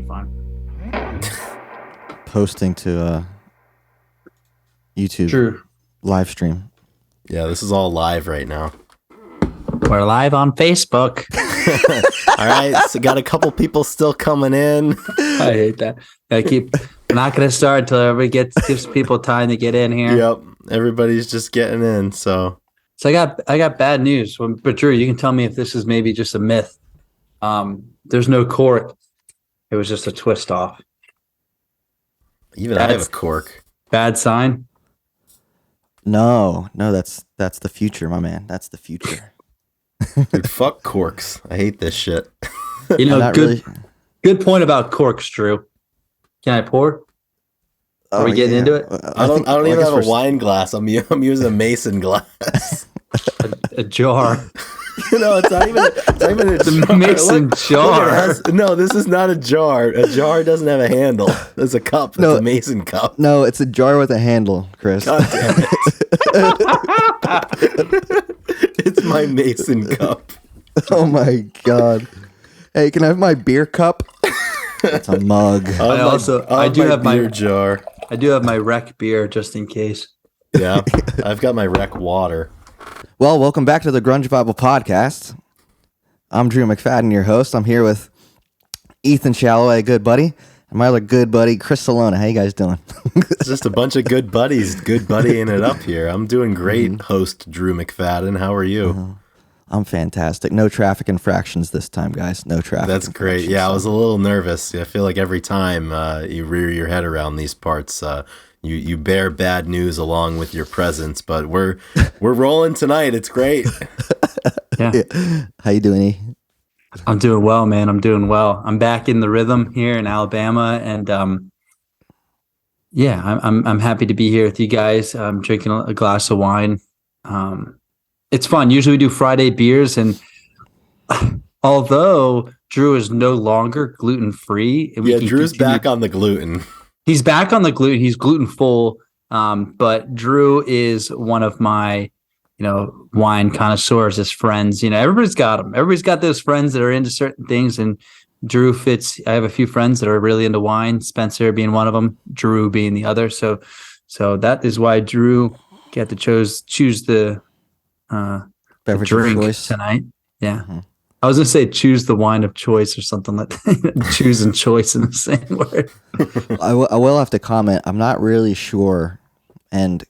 be fine. Posting to YouTube True. live stream. Yeah, this is all live right now. We're live on Facebook. All right, so got a couple people still coming in. I hate that. We're not going to start until everybody gives people time to get in here. Yep, everybody's just getting in. So I got bad news. But Drew, you can tell me if this is maybe just a myth. There's no cork. It was just a twist off. Even I have a cork. Bad sign. No, that's the future, my man. That's the future. Dude, fuck corks. I hate this shit. You know, good point about corks, Drew. Can I pour? Are we getting into it? I don't even have a wine glass. I'm using a mason glass. A jar. You know, it's not even a jar. Mason jar. No, this is not a jar. A jar doesn't have a handle. It's a cup. It's a mason cup. No, it's a jar with a handle, Chris. God damn it. It's my mason cup. Oh my god. Hey, can I have my beer cup? It's a mug. I do have my beer jar. I do have my rec beer just in case. Yeah, I've got my rec water. Well, welcome back to the Grunge Bible Podcast. I'm Drew McFadyen, your host. I'm here with Ethan Shalloway, good buddy, and my other good buddy, Chris Salona. How you guys doing? It's just a bunch of good buddies, good buddying it up here. I'm doing great, host Drew McFadyen. How are you? I'm fantastic. No traffic infractions this time, guys. No traffic. That's great. Yeah, I was a little nervous. I feel like every time you rear your head around these parts, you bear bad news along with your presence. But we're rolling tonight. It's great. Yeah. How you doing, E? I'm doing well, man. I'm doing well. I'm back in the rhythm here in Alabama, and I'm happy to be here with you guys. I'm drinking a glass of wine. It's fun. Usually we do Friday beers, and although Drew is no longer gluten-free, Drew's back on the gluten. He's back on the gluten. He's gluten-full, but Drew is one of my, wine connoisseurs, his friends. Everybody's got them. Everybody's got those friends that are into certain things, and Drew fits. I have a few friends that are really into wine, Spencer being one of them, Drew being the other. So that is why Drew got to choose the beverage drink of choice tonight. Yeah. Mm-hmm. I was gonna say choose the wine of choice or something like that. Choose and choice in the same word. I will have to comment. I'm not really sure, and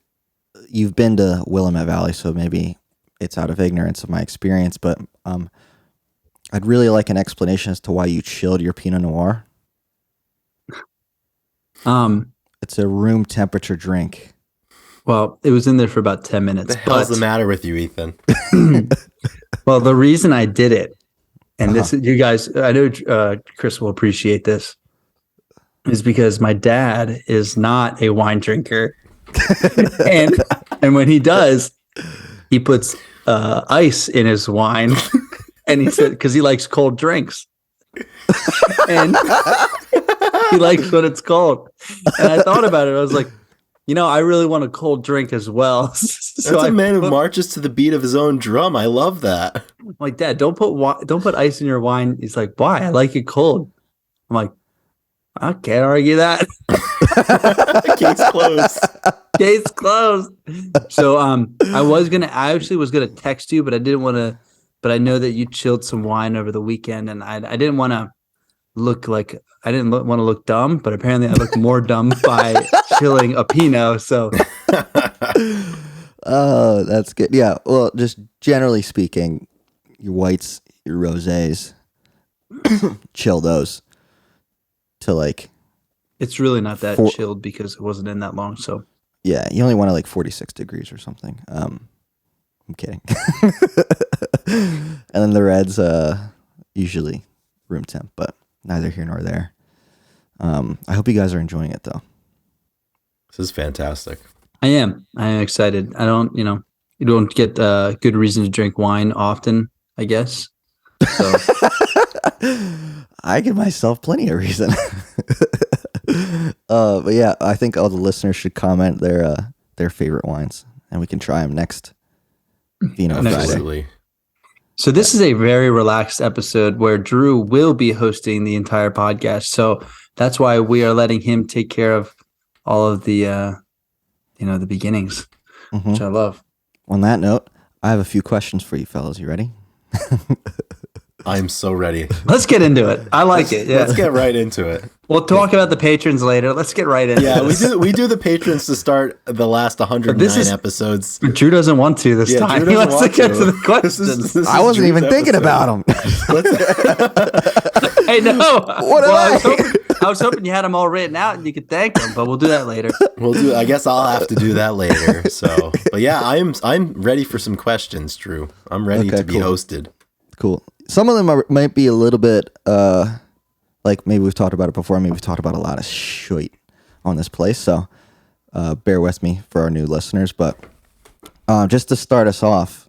you've been to Willamette Valley, so maybe it's out of ignorance of my experience, but I'd really like an explanation as to why you chilled your Pinot Noir. It's a room temperature drink. Well, it was in there for about 10 minutes. What the hell's the matter with you, Ethan? Well, the reason I did it, and this, you guys, I know Chris will appreciate this, is because my dad is not a wine drinker. and when he does, he puts ice in his wine. And he said, because he likes cold drinks. And he likes when it's cold. And I thought about it. I was like, I really want a cold drink as well. So that's a man who marches to the beat of his own drum. I love that. I'm like, Dad, don't put ice in your wine. He's like, why? I like it cold. I'm like, I can't argue that. Case closed. Case closed. So I actually was gonna text you, but I didn't want to. But I know that you chilled some wine over the weekend, and I didn't want to look like I didn't want to look dumb, but apparently I look more dumb by chilling a Pinot. So, oh, that's good. Yeah. Well, just generally speaking, your whites, your rosés, chill those to like. It's really not that chilled because it wasn't in that long. So yeah, you only want to like 46 degrees or something. I'm kidding. And then the reds, usually room temp, but neither here nor there. I hope you guys are enjoying it though. This is fantastic. I am excited. I don't, you don't get good reason to drink wine often, I guess. So I give myself plenty of reason. But yeah, I think all the listeners should comment their favorite wines, and we can try them next. Absolutely. So this is a very relaxed episode where Drew will be hosting the entire podcast. So that's why we are letting him take care of all of the, the beginnings, which I love. On that note, I have a few questions for you fellas. You ready? I'm so ready. Let's get into it. I like it. Yeah. Let's get right into it. We'll talk about the patrons later. Let's get right into it. Yeah, we do the patrons to start the last 109 episodes. But Drew doesn't want to this time. Drew He wants to get to the This questions. is I wasn't Drew's even thinking episode. about them. Hey, no. What I was hoping you had them all written out and you could thank them, but we'll do that later. I guess I'll have to do that later. So, but yeah, I'm ready for some questions, Drew. I'm ready to be hosted. Cool. Some of them might be a little bit like maybe we've talked about it before. Maybe we've talked about a lot of shit on this place. So bear with me for our new listeners. But just to start us off,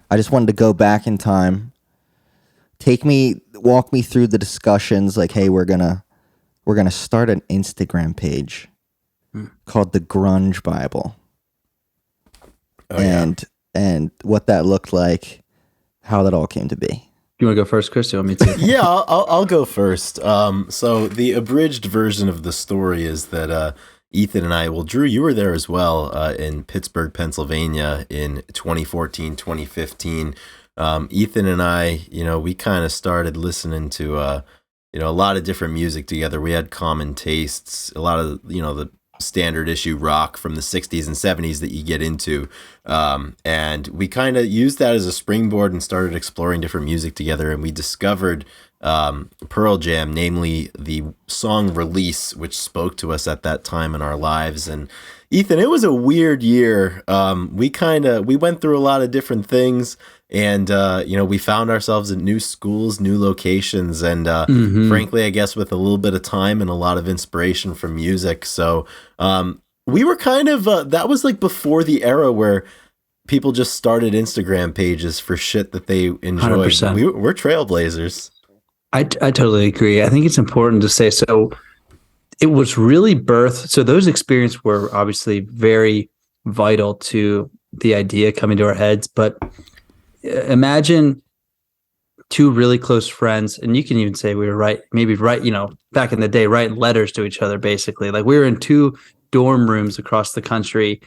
I just wanted to go back in time. Walk me through the discussions. Like, hey, we're gonna start an Instagram page called the Grunge Bible, and what that looked like, how that all came to be. You want to go first, Chris? You want me to? Yeah, I'll go first. So the abridged version of the story is that Ethan and I, well, Drew, you were there as well in Pittsburgh, Pennsylvania in 2014, 2015. Ethan and I, we kind of started listening to, a lot of different music together. We had common tastes, a lot of, the standard issue rock from the 60s and 70s that you get into. And we kind of used that as a springboard and started exploring different music together. And we discovered Pearl Jam, namely the song Release, which spoke to us at that time in our lives. And Ethan, it was a weird year. We went through a lot of different things. And, we found ourselves at new schools, new locations, and frankly, I guess with a little bit of time and a lot of inspiration from music. So we were kind of, that was like before the era where people just started Instagram pages for shit that they enjoyed. 100%. We're trailblazers. I totally agree. I think it's important to say, so it was really birthed. So those experiences were obviously very vital to the idea coming to our heads, but imagine two really close friends, and you can even say we were back in the day, writing letters to each other, basically. Like we were in two dorm rooms across the country,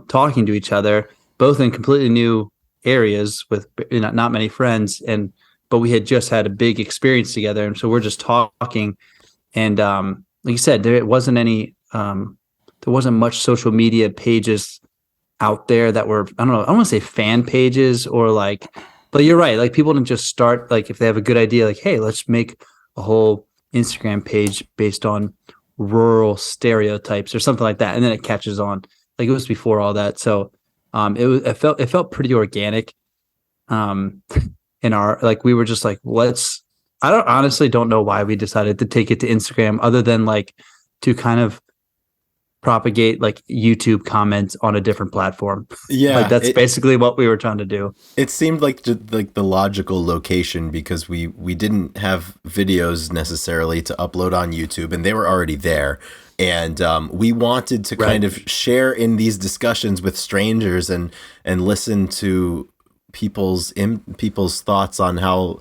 talking to each other, both in completely new areas with not many friends, but we had just had a big experience together, and so we're just talking. And like you said, there wasn't much social media pages out there that were, I don't know, I don't want to say fan pages or but you're right. Like people didn't just start, if they have a good idea, like, hey, let's make a whole Instagram page based on rural stereotypes or something like that. And then it catches on. Like it was before all that. So it felt pretty organic. In our, we were just like, I honestly don't know why we decided to take it to Instagram other than to kind of propagate YouTube comments on a different platform. Yeah, that's basically what we were trying to do. It seemed like the logical location because we didn't have videos necessarily to upload on YouTube, and they were already there. And we wanted to kind of share in these discussions with strangers and listen to people's thoughts on how,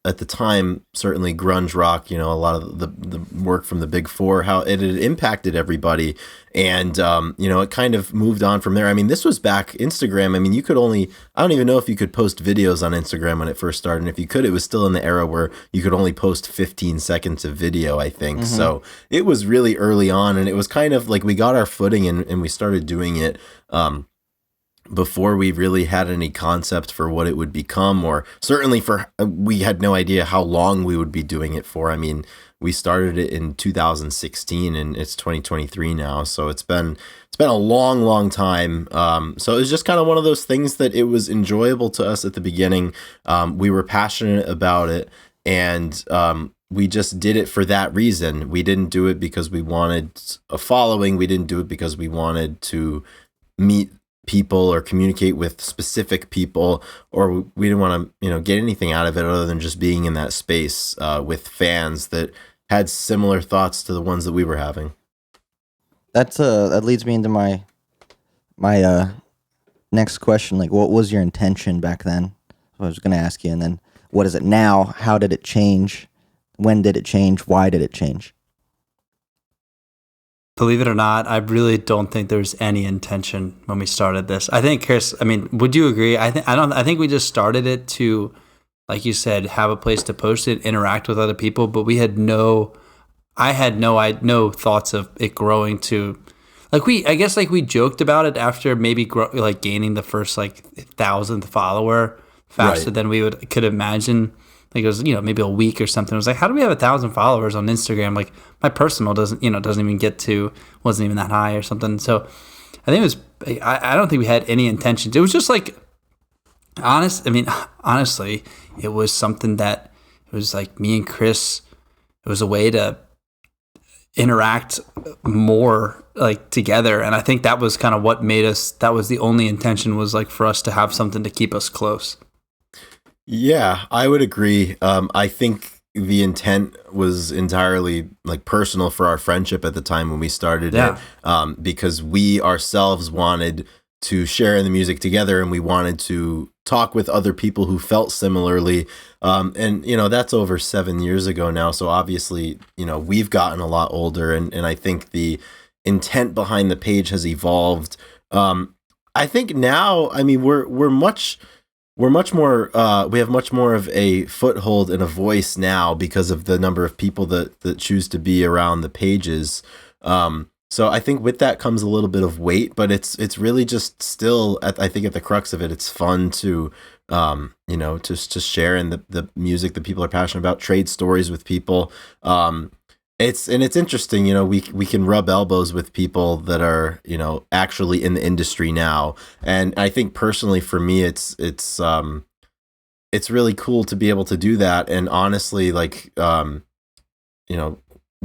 at the time, certainly grunge rock, a lot of the work from the Big Four, how it had impacted everybody. And, it kind of moved on from there. I mean, this was back Instagram. I mean, I don't even know if you could post videos on Instagram when it first started. And if you could, it was still in the era where you could only post 15 seconds of video, I think. Mm-hmm. So it was really early on. And it was kind of like we got our footing and we started doing it before we really had any concept for what it would become, or certainly we had no idea how long we would be doing it for. I mean, we started it in 2016 and it's 2023 now. So it's been a long, long time. So it was just kind of one of those things that it was enjoyable to us at the beginning. We were passionate about it, and we just did it for that reason. We didn't do it because we wanted a following. We didn't do it because we wanted to meet people or communicate with specific people, or we didn't want to get anything out of it other than just being in that space with fans that had similar thoughts to the ones that we were having. That leads me into my next question. Like, what was your intention back then? what I was going to ask you. And then what is it now? How did it change? When did it change? Why did it change? Believe it or not, I really don't think there was any intention when we started this. I think, Chris, I mean, would you agree? I think we just started it to, like you said, have a place to post it, interact with other people, but I had no thoughts of it growing to, I guess we joked about it after maybe gaining the first 1,000th follower faster than we could imagine. It was, maybe a week or something. It was like, how do we have 1,000 followers on Instagram? Like my personal doesn't even wasn't even that high or something. So I think it was, I don't think we had any intentions. It was just honestly, it was something that it was like me and Chris, it was a way to interact more together. And I think that was kind of what made us, that was the only intention, was for us to have something to keep us close. Yeah, I would agree. I think the intent was entirely personal for our friendship at the time when we started it, because we ourselves wanted to share in the music together, and we wanted to talk with other people who felt similarly. And that's over 7 years ago now. So obviously, we've gotten a lot older, and I think the intent behind the page has evolved. I think now, I mean, we're much more, we have much more of a foothold and a voice now because of the number of people that choose to be around the pages. So I think with that comes a little bit of weight, but it's really just still, I think at the crux of it, it's fun to, to share in the music that people are passionate about, trade stories with people. It's interesting, we can rub elbows with people that are, actually in the industry now. And I think personally for me, it's really cool to be able to do that. And honestly, the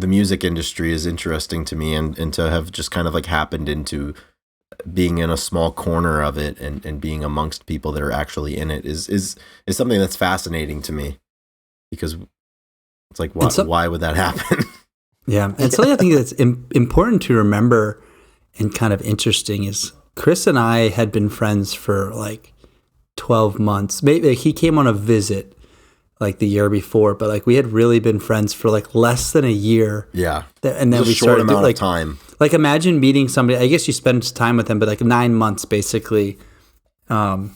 music industry is interesting to me, and to have just kind of happened into being in a small corner of it and being amongst people that are actually in it is something that's fascinating to me, because it's why would that happen? Yeah. And something I think that's important to remember and kind of interesting is Chris and I had been friends for 12 months. Maybe he came on a visit the year before, but we had really been friends for less than a year. Yeah. And then we short started amount of time. Imagine meeting somebody, I guess you spend time with them, but 9 months basically. So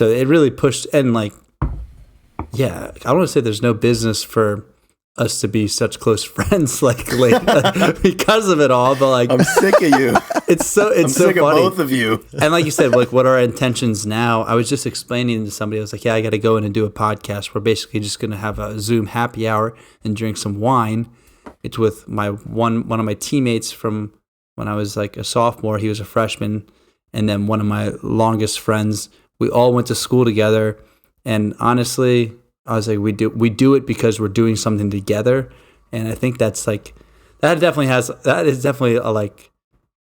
it really pushed, and I don't want to say there's no business for us to be such close friends because of it all, but I'm sick of you. I'm so sick funny. Of both of you. And like you said, what are our intentions now? I was just explaining to somebody, I was like, I got to go in and do a podcast. We're basically just going to have a Zoom happy hour and drink some wine. It's with one of my teammates from when I was a sophomore. He was a freshman, and then one of my longest friends. We all went to school together, and honestly, I was we do it because we're doing something together. And I think that's that is definitely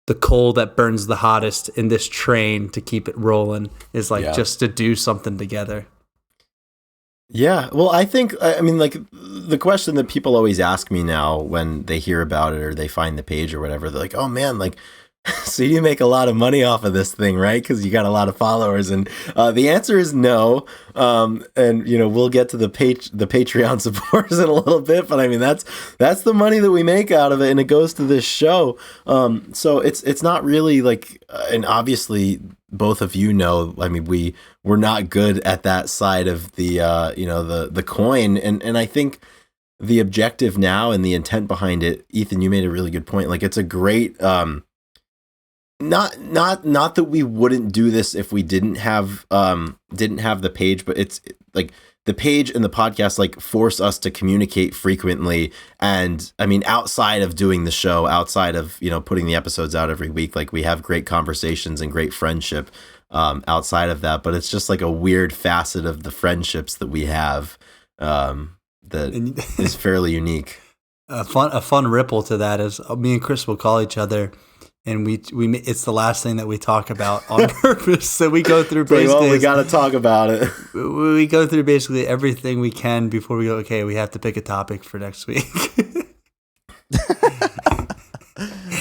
the coal that burns the hottest in this train to keep it rolling, is just to do something together. Yeah. Well, I think, the question that people always ask me now when they hear about it or they find the page or whatever, they're like, oh man, so you make a lot of money off of this thing, right? Because you got a lot of followers. And the answer is no. And we'll get to the Patreon supporters in a little bit, but that's the money that we make out of it, and it goes to this show. So it's not really and obviously both of we're not good at that side of the the coin, and I think the objective now and the intent behind it, Ethan, you made a really good point. It's a great not that we wouldn't do this if we didn't have the page, but it's the page and the podcast force us to communicate frequently. And outside of doing the show, outside of putting the episodes out every week, we have great conversations and great friendship outside of that. But it's just a weird facet of the friendships that we have that is fairly unique. A fun ripple to that is me and Chris will call each other, and we it's the last thing that we talk about on purpose. So we go through basically, we got to talk about it. We go through basically everything we can before we go, okay, we have to pick a topic for next week.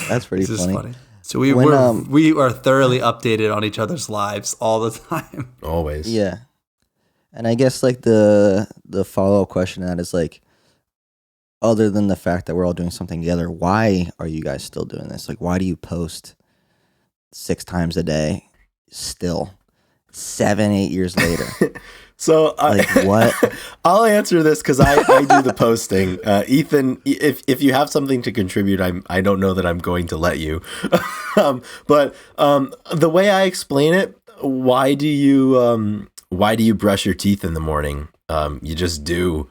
That's pretty funny. So we are thoroughly updated on each other's lives all the time. Always. Yeah. And I guess like the follow-up question to that is like, other than the fact that we're all doing something together, why are you guys still doing this? Like, why do you post 6 times a day still 7-8 years later? So Like, what? I'll answer this because I do the posting. Ethan, if you have something to contribute, I don't know that I'm going to let you. But the way I explain it, why do you brush your teeth in the morning? You just do.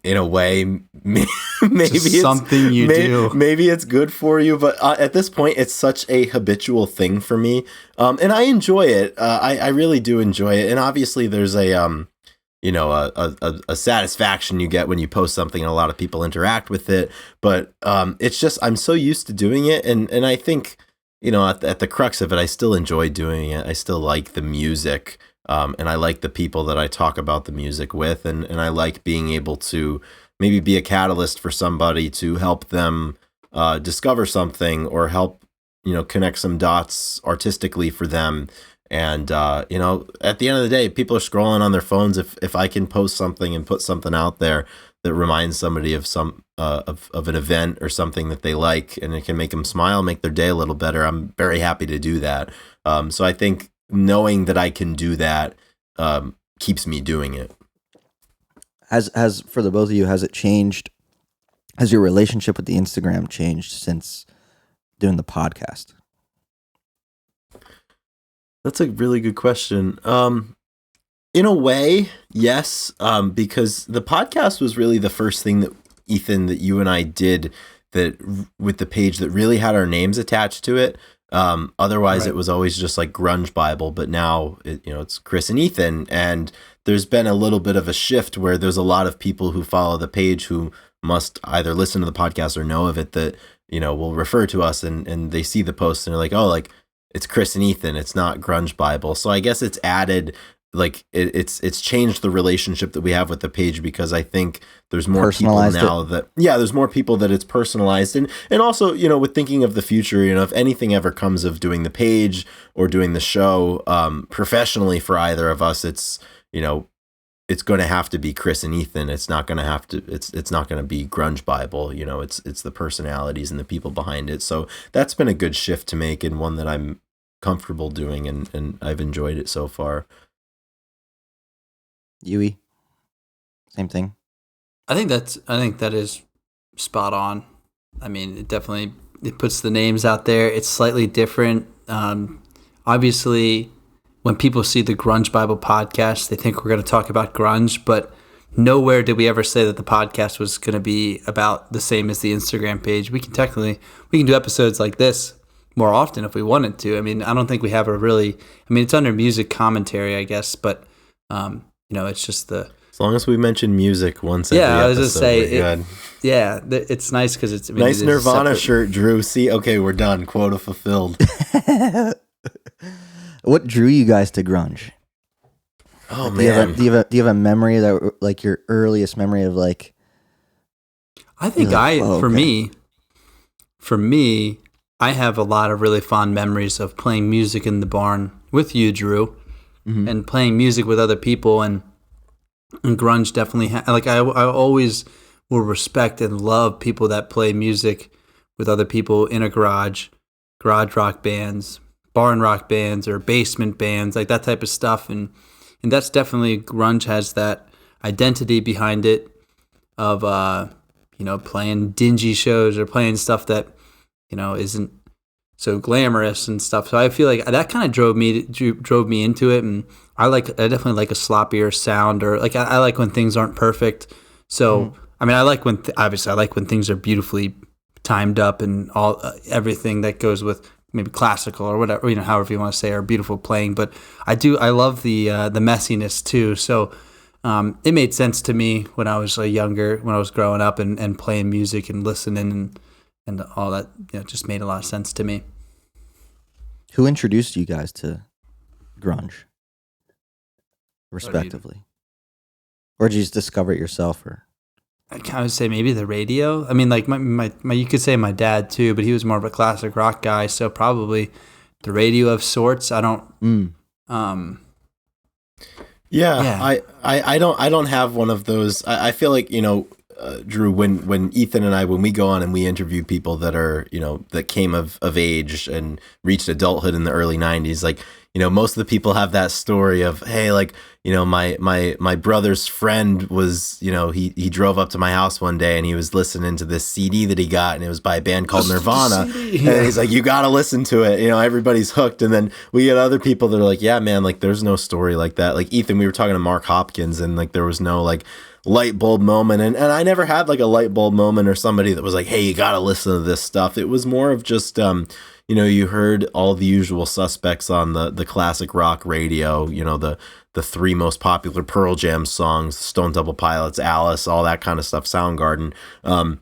In a way, maybe it's something you do. Maybe it's good for you, but at this point, it's such a habitual thing for me, and I enjoy it. I really do enjoy it, and obviously, there's a satisfaction you get when you post something and a lot of people interact with it. But it's just I'm so used to doing it, and I think at the crux of it, I still enjoy doing it. I still like the music. And I like the people that I talk about the music with, and I like being able to maybe be a catalyst for somebody to help them discover something or help, connect some dots artistically for them. And, at the end of the day, people are scrolling on their phones. If I can post something and put something out there that reminds somebody of some of an event or something that they like, and it can make them smile, make their day a little better, I'm very happy to do that. So I think knowing that I can do that keeps me doing it. Has for the both of you, has it changed? Has your relationship with the Instagram changed since doing the podcast? That's a really good question. In a way, yes, because the podcast was really the first thing that Ethan, that you and I did that with the page that really had our names attached to it. Otherwise, It was always just like Grunge Bible, but now it's Chris and Ethan, and there's been a little bit of a shift where there's a lot of people who follow the page who must either listen to the podcast or know of it that will refer to us, and they see the post and they're like, oh, like it's Chris and Ethan, it's not Grunge Bible. So I guess it's added. Like it's changed the relationship that we have with the page, because I think there's more people now there's more people that it's personalized, and also with thinking of the future, if anything ever comes of doing the page or doing the show professionally for either of us, it's it's going to have to be Chris and Ethan. It's not going to have to. It's not going to be Grunge Bible. It's the personalities and the people behind it. So that's been a good shift to make, and one that I'm comfortable doing, and I've enjoyed it so far. Yui, same thing. I think that is spot on. I mean, it puts the names out there. It's slightly different. Obviously, when people see the Grunge Bible podcast, they think we're going to talk about grunge, but nowhere did we ever say that the podcast was going to be about the same as the Instagram page. We can do episodes like this more often if we wanted to. I mean, I don't think we have it's under music commentary, I guess, but it's just as long as we mention music once every episode. I was just saying, it's nice because it's nice Nirvana shirt, Drew. See, okay, we're done. Quota fulfilled. What drew you guys to grunge? Oh man, do you have a memory that, like, your earliest memory of, like? I think for me, I have a lot of really fond memories of playing music in the barn with you, Drew. Mm-hmm. And playing music with other people, and grunge definitely I always will respect and love people that play music with other people in a garage rock bands, barn rock bands, or basement bands, like that type of stuff, and that's definitely, grunge has that identity behind it of playing dingy shows or playing stuff that isn't so glamorous and stuff. So I feel like that kind of drove me into it, and I definitely like a sloppier sound, or like I like when things aren't perfect. So I mean, I like when obviously I like when things are beautifully timed up, and all everything that goes with maybe classical or whatever, however you want to say, or beautiful playing. But I love the messiness too. So it made sense to me when I was younger, when I was growing up and playing music and listening and all that. Just made a lot of sense to me. Who introduced you guys to grunge, respectively? Or did you just discover it yourself? Or I would say maybe the radio. I mean, like my you could say my dad too, but he was more of a classic rock guy, so probably the radio of sorts. I don't. Yeah. I don't have one of those. I feel like, Drew, when Ethan and I, when we go on and we interview people that are, that came of age and reached adulthood in the early 90s, like, most of the people have that story of, hey, like, my brother's friend was, he drove up to my house one day and he was listening to this CD that he got, and it was by a band called Nirvana. And he's like, you got to listen to it. Everybody's hooked. And then we get other people that are like, yeah, man, like there's no story like that. Like Ethan, we were talking to Mark Hopkins, and like there was no like light bulb moment. And I never had like a light bulb moment or somebody that was like, hey, you got to listen to this stuff. It was more of just, you heard all the usual suspects on the classic rock radio, the three most popular Pearl Jam songs, Stone Temple Pilots, Alice, all that kind of stuff, Soundgarden. I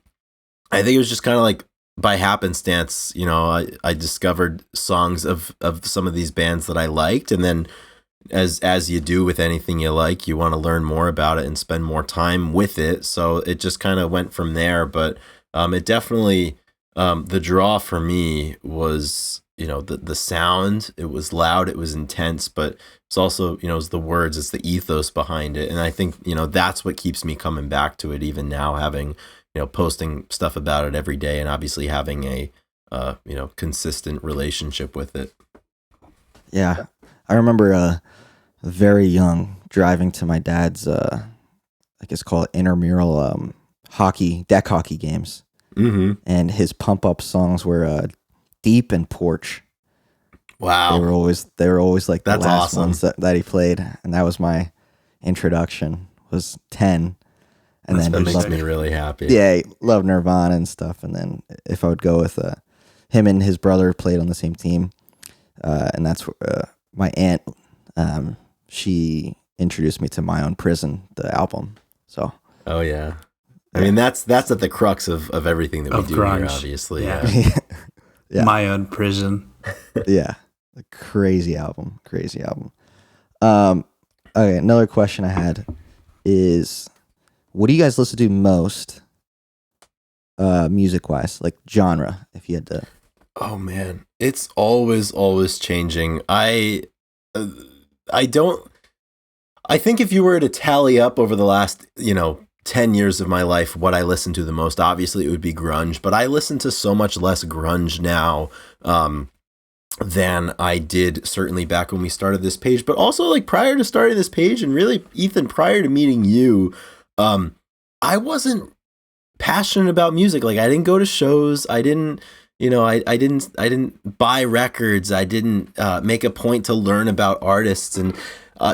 think it was just kind of like by happenstance, I discovered songs of some of these bands that I liked. And then as you do with anything you like, you want to learn more about it and spend more time with it. So it just kind of went from there. But it definitely... the draw for me was, the sound. It was loud, it was intense, but it's also, it's the words, it's the ethos behind it. And I think, that's what keeps me coming back to it even now, having, posting stuff about it every day, and obviously having a, consistent relationship with it. Yeah. I remember very young driving to my dad's, I guess call it intramural deck hockey games. Mm-hmm. And his pump up songs were Deep and Porch. Wow. They were always like the That's last awesome. ones that he played, and that was my introduction. Was 10. And that then makes me really happy. Yeah, he loved Nirvana and stuff. And then if I would go with him and his brother played on the same team, and that's my aunt. She introduced me to My Own Prison, the album. So. Oh yeah. I mean, that's at the crux of everything that we do grunge. here, obviously. Yeah. Yeah. My Own Prison. Yeah. A crazy album. Okay, another question I had is, what do you guys listen to most, music-wise, like genre, if you had to? Oh man, it's always changing. I think if you were to tally up over the last, 10 years of my life, what I listen to the most, obviously it would be grunge, but I listen to so much less grunge now than I did certainly back when we started this page, but also like prior to starting this page, and really, Ethan, prior to meeting you, I wasn't passionate about music. Like I didn't go to shows. I didn't, I didn't buy records. I didn't make a point to learn about artists. And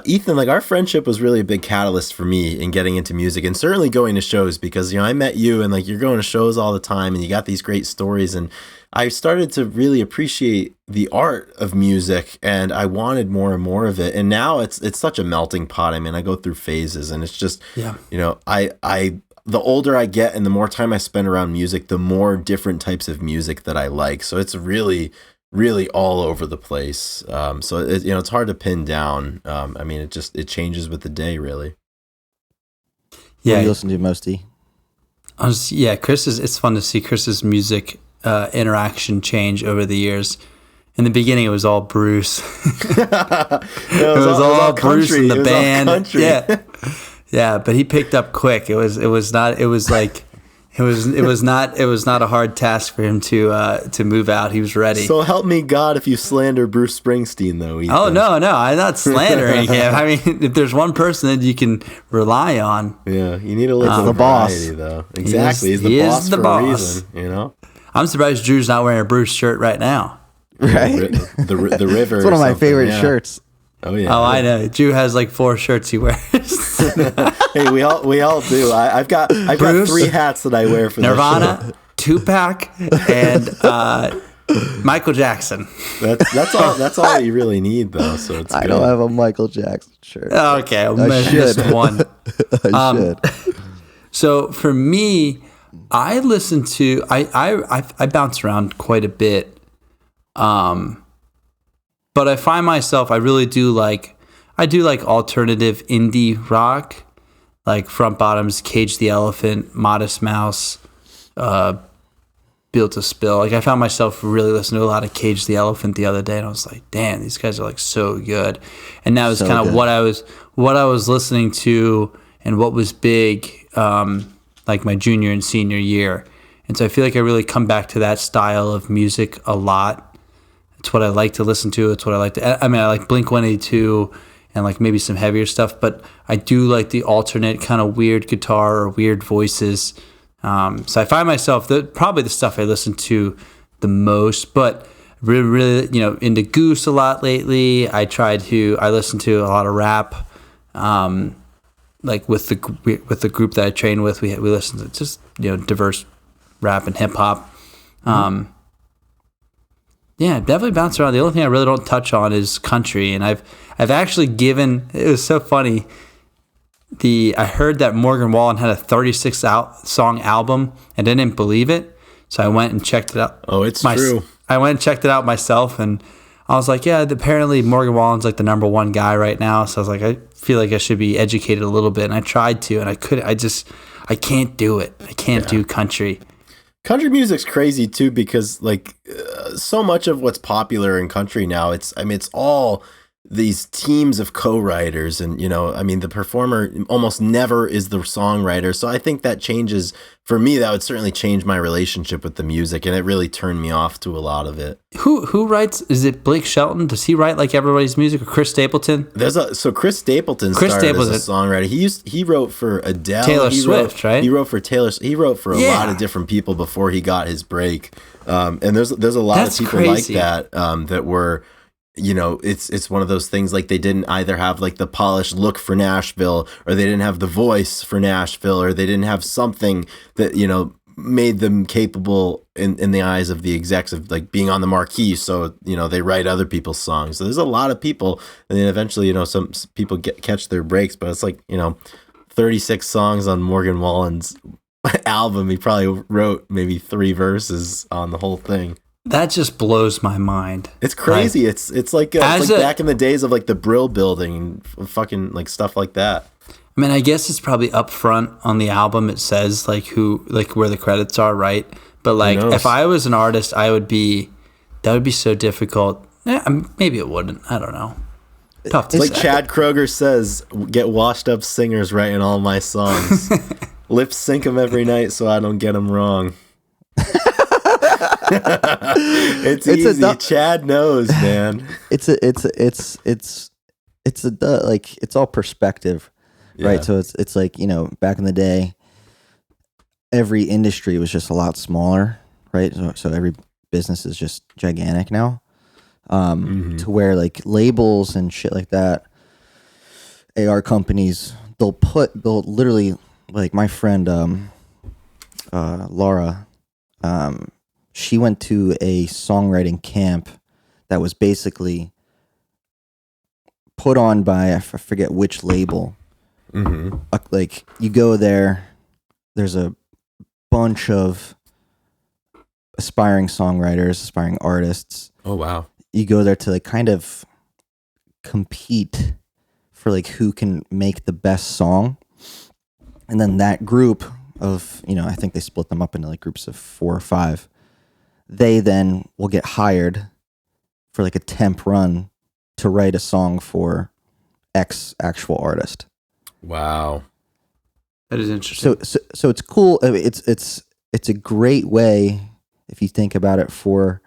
Ethan, like our friendship was really a big catalyst for me in getting into music, and certainly going to shows, because, I met you and like you're going to shows all the time and you got these great stories, and I started to really appreciate the art of music, and I wanted more and more of it. And now it's such a melting pot. I mean, I go through phases, and it's just, the older I get and the more time I spend around music, the more different types of music that I like. So it's really, really all over the place. So it's hard to pin down. I mean, it changes with the day, really. Yeah. What do you listen to mostly? It's fun to see Chris's music interaction change over the years. In the beginning, it was all Bruce. it was all Bruce country. and the it was band. All country. Yeah. Yeah, but he picked up quick. It was not a hard task for him to move out. He was ready. So help me God if you slander Bruce Springsteen, though, Ethan. Oh, no, I'm not slandering him. I mean, if there's one person that you can rely on. Yeah, you need a little the boss. variety, though. Exactly, he's the boss for a reason, I'm surprised Drew's not wearing a Bruce shirt right now. Right? The river. It's one of my favorite shirts. Oh yeah. Oh, I know. Drew has like 4 shirts he wears. Hey, we all do. I've got 3 hats that I wear for Nirvana, Tupac, and Michael Jackson. That's all you really need, though. So it's. I don't have a Michael Jackson shirt. Okay, I just should. one. I should. So for me, I listen to I bounce around quite a bit. But I find myself, I do like alternative indie rock, like Front Bottoms, Cage the Elephant, Modest Mouse, able to spill. Like I found myself really listening to a lot of Cage the Elephant the other day, and I was like, damn, these guys are like so good. And that was So kind of good. what I was listening to and what was big, like my junior and senior year. And so I feel like I really come back to that style of music a lot. It's what I like to listen to. It's what I like to. I mean, I like Blink-182 and like maybe some heavier stuff, but I do like the alternate kind of weird guitar or weird voices. So I find myself probably the stuff I listen to the most, but really, into Goose a lot lately. I listen to a lot of rap. Like with the group that I train with, we listen to just diverse rap and hip hop. Yeah, definitely bounce around. The only thing I really don't touch on is country, and I've actually given. It was so funny. I heard that Morgan Wallen had a 36 song album, and I didn't believe it, so I went and checked it out. Oh, it's true. I went and checked it out myself, and I was like, yeah, apparently Morgan Wallen's like the number one guy right now. So I was like, I feel like I should be educated a little bit, and I tried to, and I couldn't. I can't do it. I can't do country. Country music's crazy too, because like so much of what's popular in country now, it's all these teams of co-writers, and the performer almost never is the songwriter. So I think that changes for me. That would certainly change my relationship with the music, and it really turned me off to a lot of it. Who writes? Is it Blake Shelton? Does he write like everybody's music, or Chris Stapleton? Chris Stapleton started as a songwriter. He wrote for Adele, Taylor Swift, right? He wrote for Taylor. He wrote for a lot of different people before he got his break. And there's a lot of people crazy. like that that were. It's one of those things, like they didn't either have like the polished look for Nashville, or they didn't have the voice for Nashville, or they didn't have something that made them capable in the eyes of the execs of like being on the marquee. So they write other people's songs. So there's a lot of people, and then eventually some people catch their breaks. But it's like 36 songs on Morgan Wallen's album. He probably wrote maybe 3 verses on the whole thing. That just blows my mind. It's crazy. It's like back in the days of like the Brill Building and fucking like stuff like that. I mean, I guess it's probably up front on the album. It says like where the credits are, right? But like if I was an artist, that would be so difficult. Maybe it wouldn't. I don't know. Tough to like say. Chad Kroger says, get washed up singers writing all my songs. Lip sync them every night so I don't get them wrong. It's easy. Chad knows, man. It's all perspective, right? So it's like back in the day, every industry was just a lot smaller, right? So every business is just gigantic now, to where like labels and shit like that, AR companies, they'll literally, like my friend Laura, she went to a songwriting camp that was basically put on by, I forget which label. Like you go there, there's a bunch of aspiring songwriters, aspiring artists. Oh wow. You go there to like kind of compete for like who can make the best song. And then that group of, I think they split them up into like groups of 4 or 5. They then will get hired for like a temp run to write a song for X actual artist. Wow. That is interesting. So it's cool. It's a great way, if you think about it, for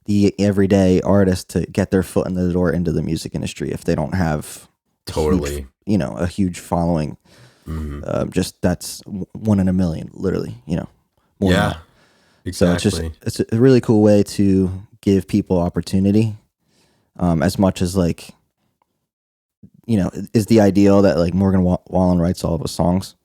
the everyday artist to get their foot in the door into the music industry if they don't have totally a huge following. Just that's 1 in a million, literally. More than that. Exactly. So it's a really cool way to give people opportunity, as much as like, is the ideal that like Morgan Wallen writes all of his songs.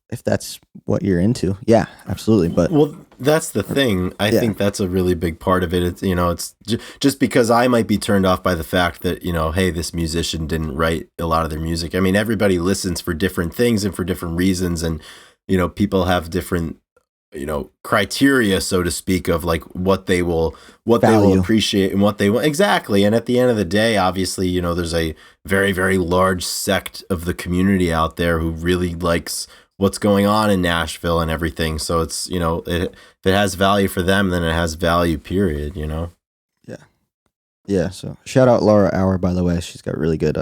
If that's what you're into, yeah, absolutely. But that's the thing. I think that's a really big part of it. It's it's just because I might be turned off by the fact that hey, this musician didn't write a lot of their music. I mean, everybody listens for different things and for different reasons, and people have different criteria, so to speak, of like what they will appreciate and what they want. Exactly. And at the end of the day, obviously, there's a very, very large sect of the community out there who really likes what's going on in Nashville and everything. So it's, if it has value for them, then it has value, period, Yeah, so shout out Laura Auer, by the way. She's got really good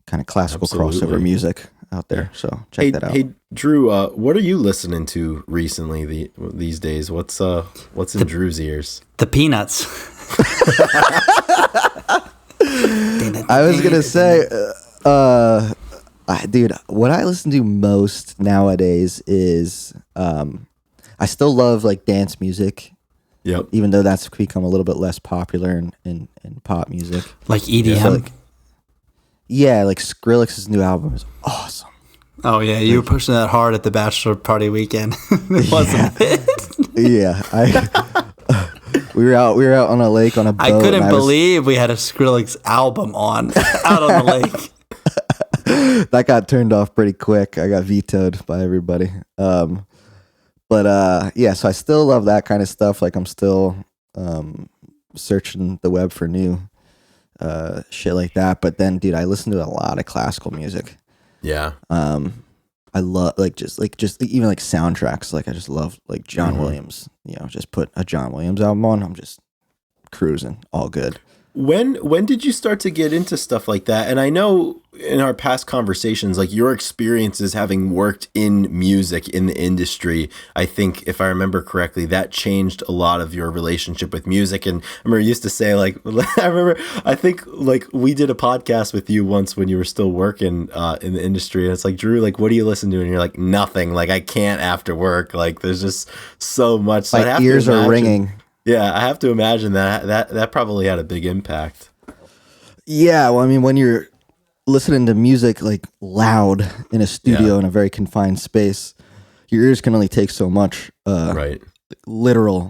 kind of classical crossover music out there, so check that out. Hey, Drew, what are you listening to recently these days? What's in Drew's ears? The Peanuts. I was going to say, dude, what I listen to most nowadays is, I still love like dance music. Yep. Even though that's become a little bit less popular in pop music. Like EDM? Like Skrillex's new album is awesome. Oh, yeah. You were pushing that hard at the bachelor party weekend. Wasn't it? Yeah. We were out on a lake on a boat. I couldn't believe we had a Skrillex album out on the lake. That got turned off pretty quick. I got vetoed by everybody. But so I still love that kind of stuff. Like I'm still searching the web for new shit like that. But then, dude, I listen to a lot of classical music. Yeah. I love just even like soundtracks. Like I just love like John Williams. Just put a John Williams album on. I'm just cruising, all good. When did you start to get into stuff like that? And I know in our past conversations, like your experiences having worked in music in the industry, I think if I remember correctly, that changed a lot of your relationship with music. And I remember you used to say like, I think like we did a podcast with you once when you were still working in the industry. And it's like, Drew, like, what do you listen to? And you're like, nothing. Like I can't after work. Like there's just so much. So my ears are ringing. Yeah, I have to imagine that probably had a big impact. Yeah, well, I mean, when you're listening to music like loud in a studio in a very confined space, your ears can only take so much. Right. Literally,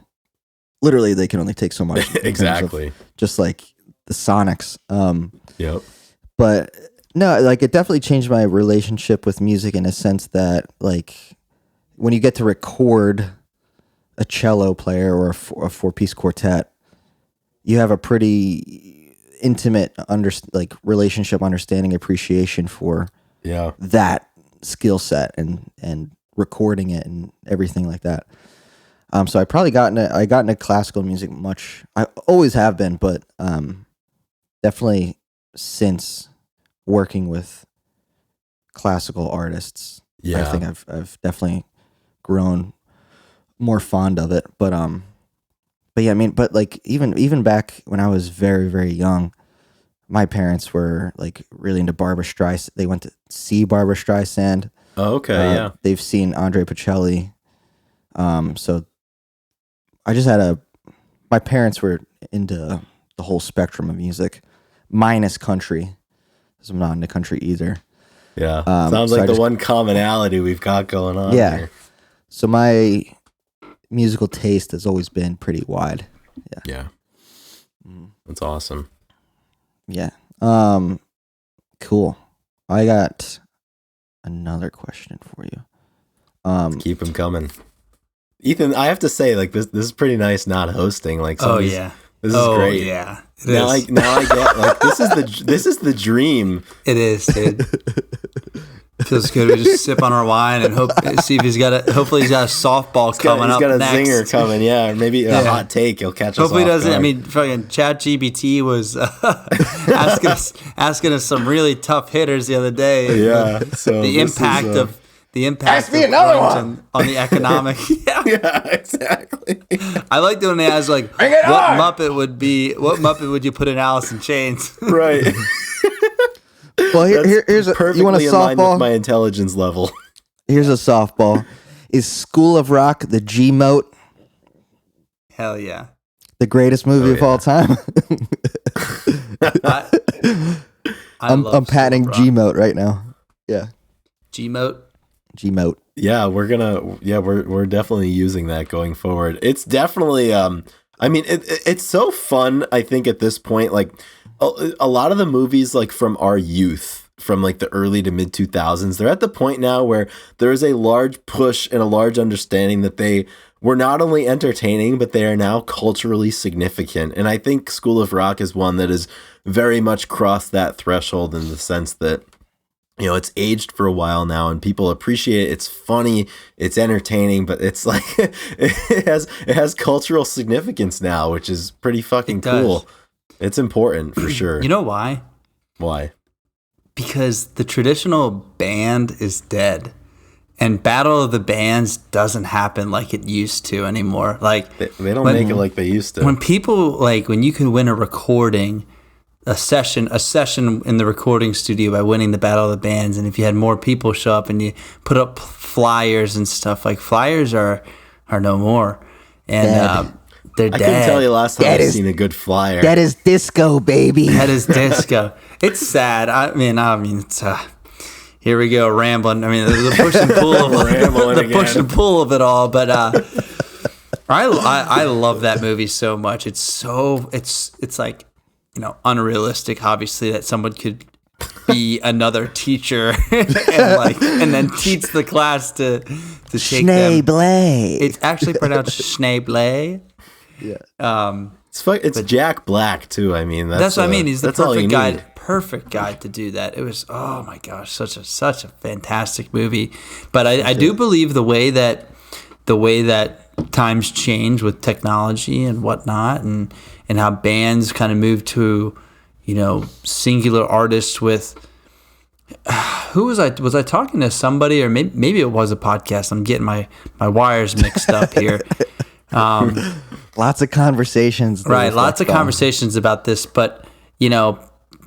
they can only take so much. Exactly. Just like the sonics. Yep. But no, like it definitely changed my relationship with music in a sense that like when you get to record a cello player or a four-piece quartet, you have a pretty intimate relationship, understanding, appreciation for that skill set and recording it and everything like that. So I probably got into classical music much. I always have been, but definitely since working with classical artists, I think I've definitely grown more fond of it. But yeah, I mean, but like even back when I was very, very young, my parents were like really into Barbra Streisand. They went to see Barbra Streisand. Oh, okay, yeah. They've seen Andre Bocelli. So I just had my parents were into the whole spectrum of music, minus country, because I'm not into country either. Yeah, sounds like the one commonality we've got going on. Yeah. Here. So my musical taste has always been pretty wide. Yeah. That's awesome. Yeah. Cool. I got another question for you. Keep them coming. Ethan, I have to say, like this is pretty nice not hosting. Like, this is great. Yeah. Now I get like this is the dream. It is, dude. Feels good. We just sip on our wine and see if hopefully he's got a softball coming up next. He's got a zinger coming, yeah, or maybe a hot take. He'll catch us. Hopefully, off doesn't. guard. I mean, fucking ChatGPT was asking us some really tough hitters the other day. Yeah. So the impact of ask me another one on the economic. Yeah, exactly. I like when they ask like, what Muppet would you put in Alice in Chains? Right. Well, here's a perfectly you want a in line softball? with my intelligence level. Here's a softball. Is School of Rock the G-Mote? Hell yeah. The greatest movie of all time? I'm patenting G-Mote right now. Yeah. G-Mote? G-Mote. Yeah, we're definitely using that going forward. It's definitely I mean it's so fun, I think at this point, like a lot of the movies like from our youth, from like the early to mid 2000s, they're at the point now where there is a large push and a large understanding that they were not only entertaining, but they are now culturally significant. And I think School of Rock is one that has very much crossed that threshold in the sense that it's aged for a while now, and people appreciate it. It's funny, it's entertaining, but it's like it has cultural significance now, which is pretty fucking cool. It's important for sure. You know why? Why? Because the traditional band is dead, and Battle of the Bands doesn't happen like it used to anymore. Like they don't make it like they used to. When people when you can win a recording, a session in the recording studio by winning the Battle of the Bands, and if you had more people show up and you put up flyers and stuff, like flyers are no more, and they're dead. I couldn't tell you last time I've seen a good flyer. That is disco, baby. That is disco. It's sad. I mean, it's here we go rambling. I mean, the push and pull of push and pull of it all. But I love that movie so much. It's like, unrealistic. Obviously, that someone could be another teacher and then teach the class to take them. It's actually pronounced Schneeblay. Yeah. It's Jack Black too. I mean, that's what I mean. He's the perfect guy to do that. It was, oh my gosh, such a fantastic movie. But I do believe the way that times change with technology and whatnot, and how bands kind of move to, singular artists with. Who was I? Was I talking to somebody, or maybe it was a podcast? I'm getting my wires mixed up here. Lots of conversations. Right, lots of conversations about this, but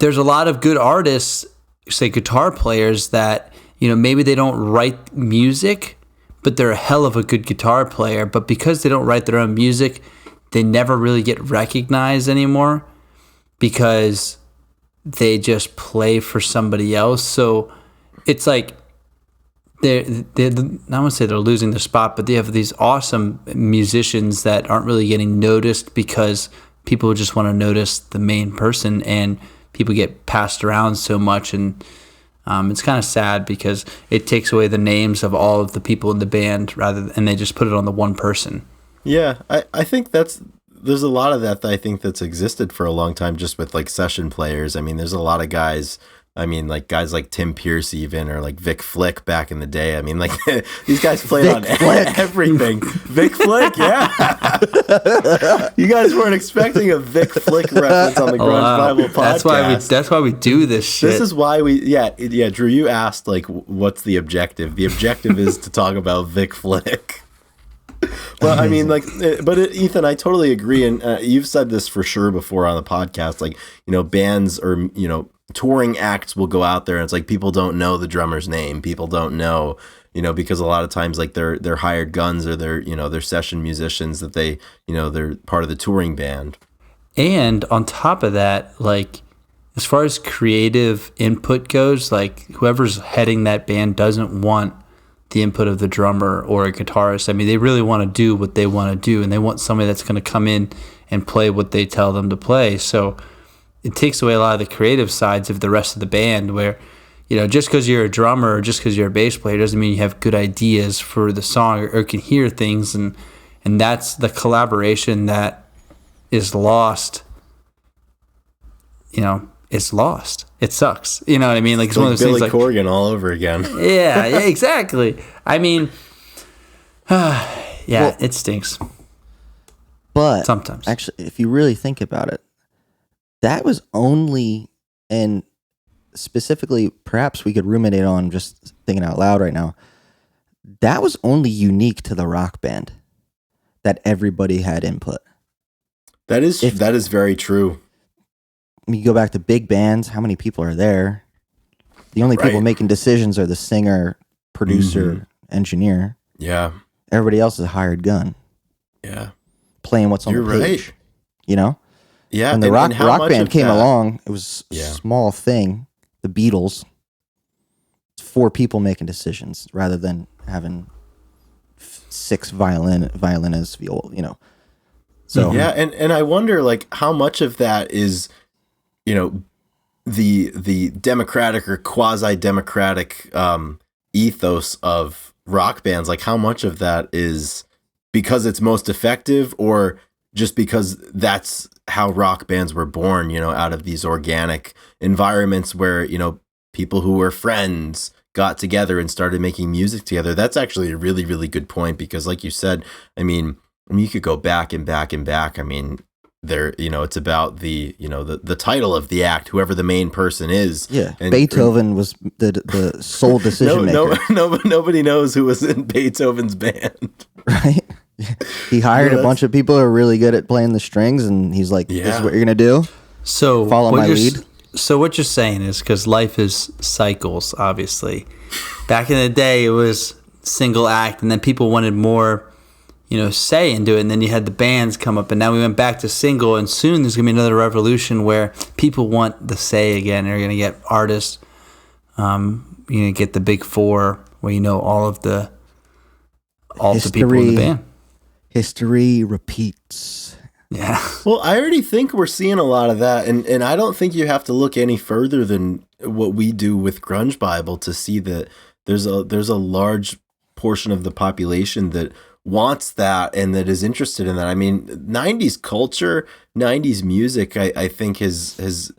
there's a lot of good artists, say guitar players, that maybe they don't write music, but they're a hell of a good guitar player. But because they don't write their own music, they never really get recognized anymore because they just play for somebody else. So it's like I don't want to say they're losing their spot, but they have these awesome musicians that aren't really getting noticed because people just want to notice the main person, and people get passed around so much. And it's kind of sad because it takes away the names of all of the people in the band and they just put it on the one person. Yeah, I think there's a lot of that I think that's existed for a long time just with like session players. I mean, there's a lot of guys. I mean, like guys like Tim Pierce even, or like Vic Flick back in the day. I mean, like these guys played on everything. Vic Flick, yeah. You guys weren't expecting a Vic Flick reference on the Grunge Bible podcast. That's why we do this shit. This is why yeah. Drew, you asked like, what's the objective? The objective is to talk about Vic Flick. Well, I mean, Ethan, I totally agree, and you've said this for sure before on the podcast. Like, bands or touring acts will go out there, and it's like people don't know the drummer's name. People don't know, because a lot of times like they're hired guns, or they're session musicians that they're part of the touring band. And on top of that, like as far as creative input goes, like whoever's heading that band doesn't want the input of the drummer or a guitarist. I mean, they really want to do what they want to do, and they want somebody that's going to come in and play what they tell them to play. So it takes away a lot of the creative sides of the rest of the band, where, just because you're a drummer or just because you're a bass player doesn't mean you have good ideas for the song or can hear things. And that's the collaboration that is lost. It's lost. It sucks. You know what I mean? Like, it's one of those Billy things Corgan all over again. Yeah, exactly. I mean, it stinks. But sometimes, actually, if you really think about it, that was only, and specifically, perhaps we could ruminate on just thinking out loud right now, that was only unique to the rock band, that everybody had input. That is very true. You go back to big bands, how many people are there? The only people making decisions are the singer, producer, engineer. Yeah. Everybody else is a hired gun. Yeah. Playing what's on the page. Right. Yeah. When the rock band came along, it was a small thing. The Beatles. It's 4 people making decisions rather than having 6 violinists, So yeah, and I wonder like how much of that is, the democratic or quasi-democratic ethos of rock bands. Like how much of that is because it's most effective, or just because that's how rock bands were born, out of these organic environments where, people who were friends got together and started making music together. That's actually a really, really good point, because like you said, I mean, you could go back and back and back. I mean, there, it's about the title of the act, whoever the main person is. Yeah, and Beethoven was the sole decision maker. Nobody knows who was in Beethoven's band, right? He hired a bunch of people who are really good at playing the strings, and he's like, "This is what you're gonna do." So follow my lead. So what you're saying is, because life is cycles, obviously. Back in the day, it was single act, and then people wanted more, say into it, and then you had the bands come up, and now we went back to single, and soon there's going to be another revolution where people want the say again. You're going to get artists, you're going to get the big four, where all the people in the band. History repeats. Yeah. Well, I already think we're seeing a lot of that, and I don't think you have to look any further than what we do with Grunge Bible to see that there's a large portion of the population that wants that and that is interested in that. I mean, 90s culture, 90s music, I think has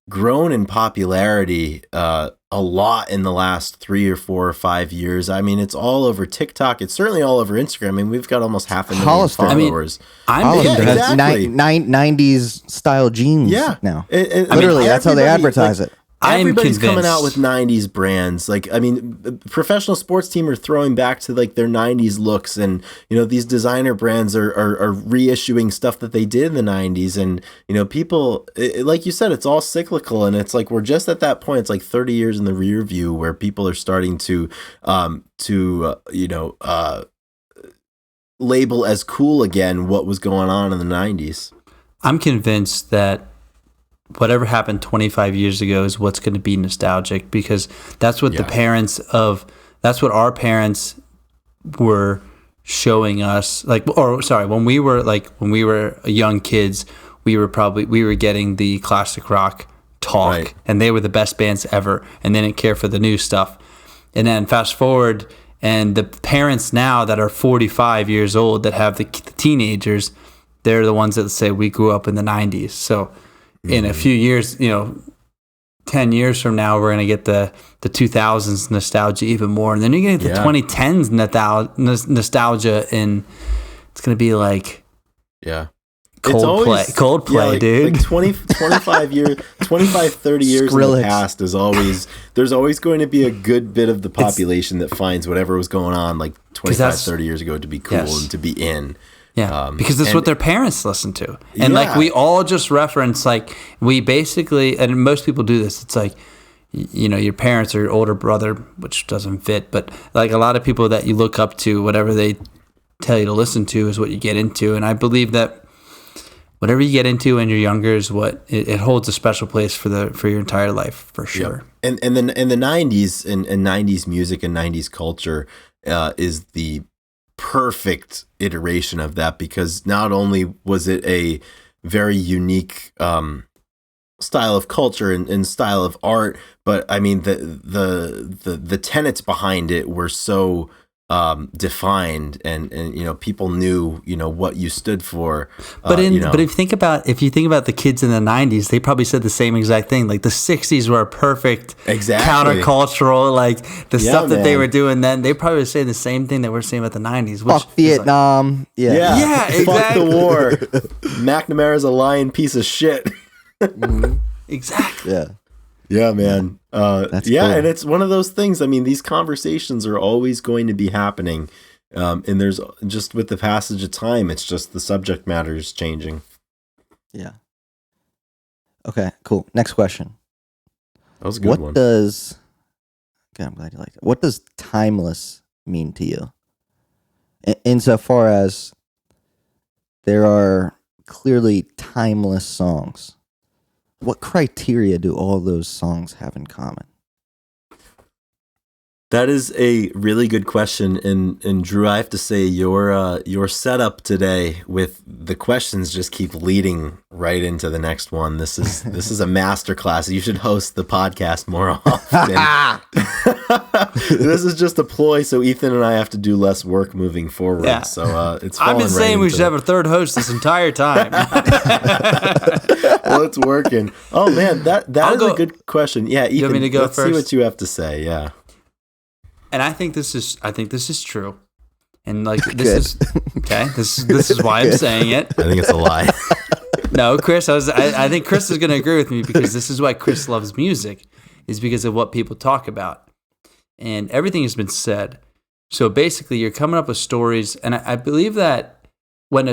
grown in popularity a lot in the last 3 or 4 or 5 years. I mean, it's all over TikTok. It's certainly all over Instagram. I mean, we've got almost 500,000 followers. Hollister has 90s style jeans now. Literally, that's how they advertise it. Everybody's coming out with 90s brands. Like, I mean, professional sports team are throwing back to like their 90s looks, and these designer brands are reissuing stuff that they did in the 90s. And people, like you said, it's all cyclical, and it's like we're just at that point. It's like 30 years in the rear view where people are starting to label as cool again what was going on in the 90s. I'm convinced that whatever happened 25 years ago is what's going to be nostalgic, because that's what that's what our parents were showing us. When we were young kids, we were getting the classic rock talk, right, and they were the best bands ever, and they didn't care for the new stuff. And then fast forward, and the parents now that are 45 years old that have the teenagers, they're the ones that say we grew up in the 90s. So in a few years, 10 years from now, we're going to get the 2000s nostalgia even more. And then you're going to get the 2010s nostalgia, and it's going to be like Coldplay, dude. Like 25, 30 years in the past there's always going to be a good bit of the population that finds whatever was going on like 25, 30 years ago to be cool and to be in. Yeah, because that's what their parents listen to. And like we all just reference, like we basically, and most people do this, it's like, your parents or your older brother, which doesn't fit, but like a lot of people that you look up to, whatever they tell you to listen to is what you get into. And I believe that whatever you get into when you're younger is what it holds a special place for your entire life, for sure. Yep. And then in the 90s and 90s music and 90s culture is the perfect iteration of that, because not only was it a very unique style of culture and style of art, but I mean the tenets behind it were so defined, and people knew what you stood for. But if you think about the kids in the 90s, they probably said the same exact thing. Like the 60s were a perfect countercultural, like the stuff that they were doing then. They probably would say the same thing that we're saying about the 90s. Fuck Vietnam. Yeah, exactly. Fuck the war. McNamara's a lying piece of shit. Exactly. Yeah. Yeah, man. That's cool. And it's one of those things. I mean, these conversations are always going to be happening. And there's just with the passage of time, it's just the subject matter is changing. Yeah. Okay, cool. Next question. That was a good one. I'm glad you liked it. What does timeless mean to you? Insofar as there are clearly timeless songs, what criteria do all those songs have in common? That is a really good question, and Drew, I have to say your setup today with the questions just keep leading right into the next one. This is a masterclass. You should host the podcast more often. This is just a ploy, so Ethan and I have to do less work moving forward. Yeah. So it's. I've been saying we should have a third host this entire time. Well, it's working. Oh man, that is a good question. Yeah, Ethan, want me to go let's see first? what you have to say. Yeah. And I think this is true. And like this is okay. This is why I'm saying it. I think it's a lie. No, Chris, I think Chris is going to agree with me because this is why Chris loves music, is because of what people talk about. And everything has been said. So basically, you're coming up with stories, and I believe that when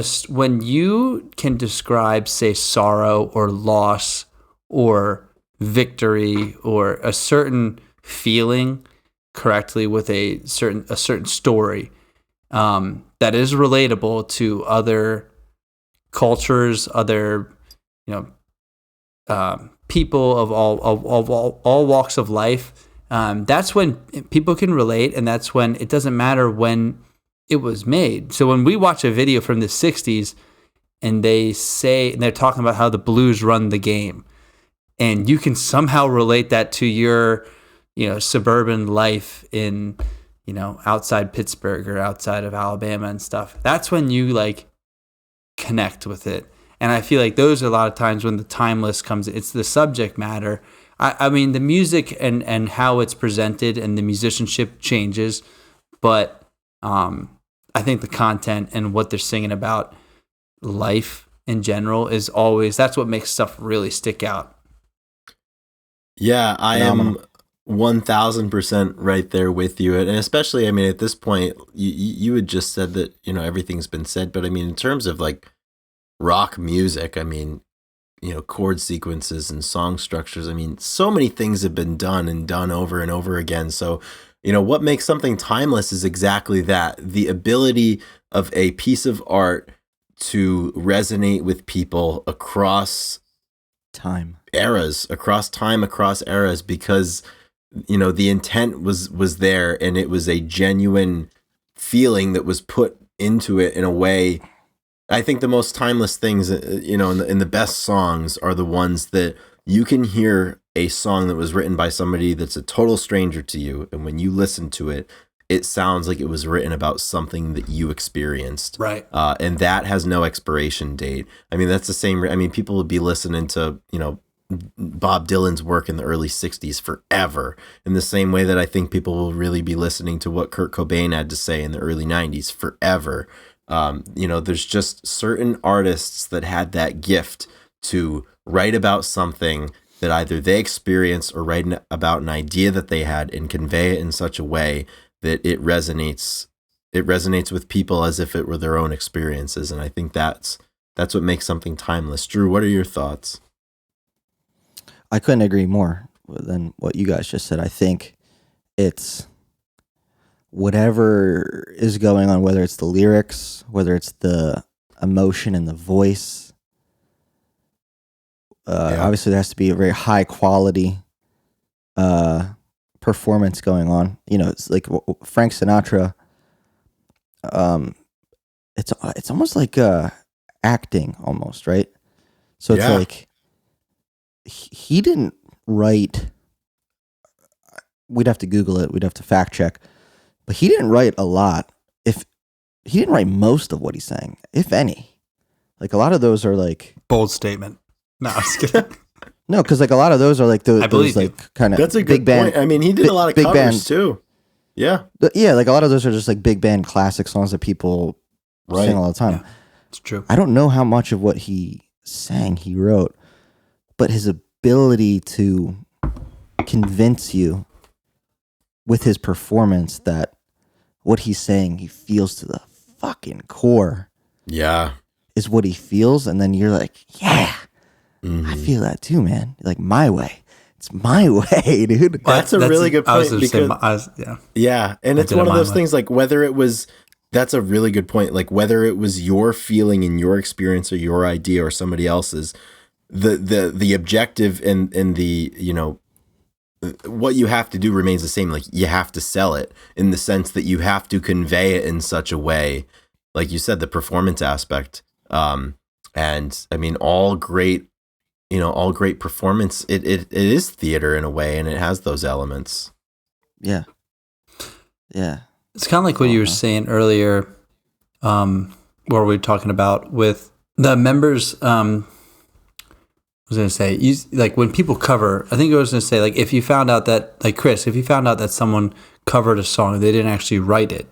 you can describe, say, sorrow or loss or victory or a certain feeling correctly with a certain story that is relatable to other cultures, other people of all walks of life. That's when people can relate, and that's when it doesn't matter when it was made. So when we watch a video from the 60s and they're talking about how the Blues run the game, and you can somehow relate that to your suburban life in outside Pittsburgh or outside of Alabama and stuff, that's when you like connect with it. And I feel like those are a lot of times when the timeless comes. It's the subject matter. I mean, the music and how it's presented and the musicianship changes, but I think the content and what they're singing about life in general is always, that's what makes stuff really stick out. Yeah, I am 1000% right there with you. And especially, I mean, at this point, you had just said that, everything's been said, but I mean, in terms of like rock music, I mean, chord sequences and song structures, I mean, so many things have been done and done over and over again. So, what makes something timeless is exactly that, the ability of a piece of art to resonate with people across Time, across eras, because the intent was there, and it was a genuine feeling that was put into it in a way. I think the most timeless things, in the best songs are the ones that you can hear a song that was written by somebody that's a total stranger to you, and when you listen to it, it sounds like it was written about something that you experienced. Right. And that has no expiration date. I mean, that's the same. I mean, people would be listening to, Bob Dylan's work in the early 60s forever, in the same way that I think people will really be listening to what Kurt Cobain had to say in the early 90s forever. There's just certain artists that had that gift to write about something that either they experienced or write about an idea that they had and convey it in such a way that it resonates with people as if it were their own experiences. And I think that's what makes something timeless. Drew, what are your thoughts? I couldn't agree more than what you guys just said. I think it's whatever is going on, whether it's the lyrics, whether it's the emotion in the voice. Obviously, there has to be a very high quality performance going on. It's like Frank Sinatra. It's almost like acting, almost, right? So it's like he didn't write. We'd have to Google it. We'd have to fact check. But he didn't write a lot. If he didn't write most of what he's saying, if any. Like a lot of those are like Bold statement. No, I was kidding. no, because like a lot of those are like those like kind of that's a big good band. point. I mean, he did a lot of big covers band. too. Yeah, Yeah, like a lot of those are just like big band classic songs that people sing all the time. Yeah, it's true. I don't know how much of what he sang he wrote, but his ability to convince you with his performance that what he's saying he feels to the fucking core yeah, is what he feels, and then you're like, yeah, I feel that too, man. Like my way. It's my way, dude. That's a really good point. Yeah, and it's one of those things like whether it was. That's a really good point. Like whether it was your feeling and your experience or your idea or somebody else's, the objective and the what you have to do remains the same. Like, you have to sell it in the sense that you have to convey it in such a way, like you said, the performance aspect. And I mean, all great performance. It is theater in a way, and it has those elements. Yeah. It's kind of like what you were saying earlier, where we were talking about with the members. I was going to say, like when people cover, I think I was going to say, like if you found out that, like Chris, if you found out that someone covered a song, they didn't actually write it,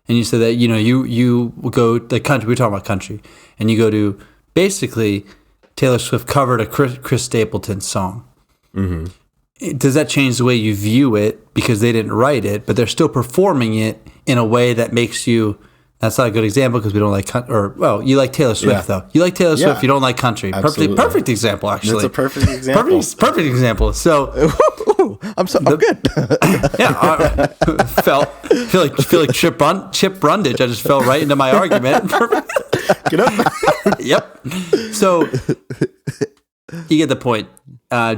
and you said that, you go the country, we're talking about country, and you go to basically Taylor Swift covered a Chris Stapleton song. Mm-hmm. Does that change the way you view it because they didn't write it, but they're still performing it in a way that makes you? That's not a good example because we don't like you like Taylor Swift though. You like Taylor Swift, you don't like country. Perfect example, actually. That's a perfect example. Perfect example. So I'm good. Yeah, feel like Chip Brundage. I just fell right into my argument. Get up. Yep. So you get the point.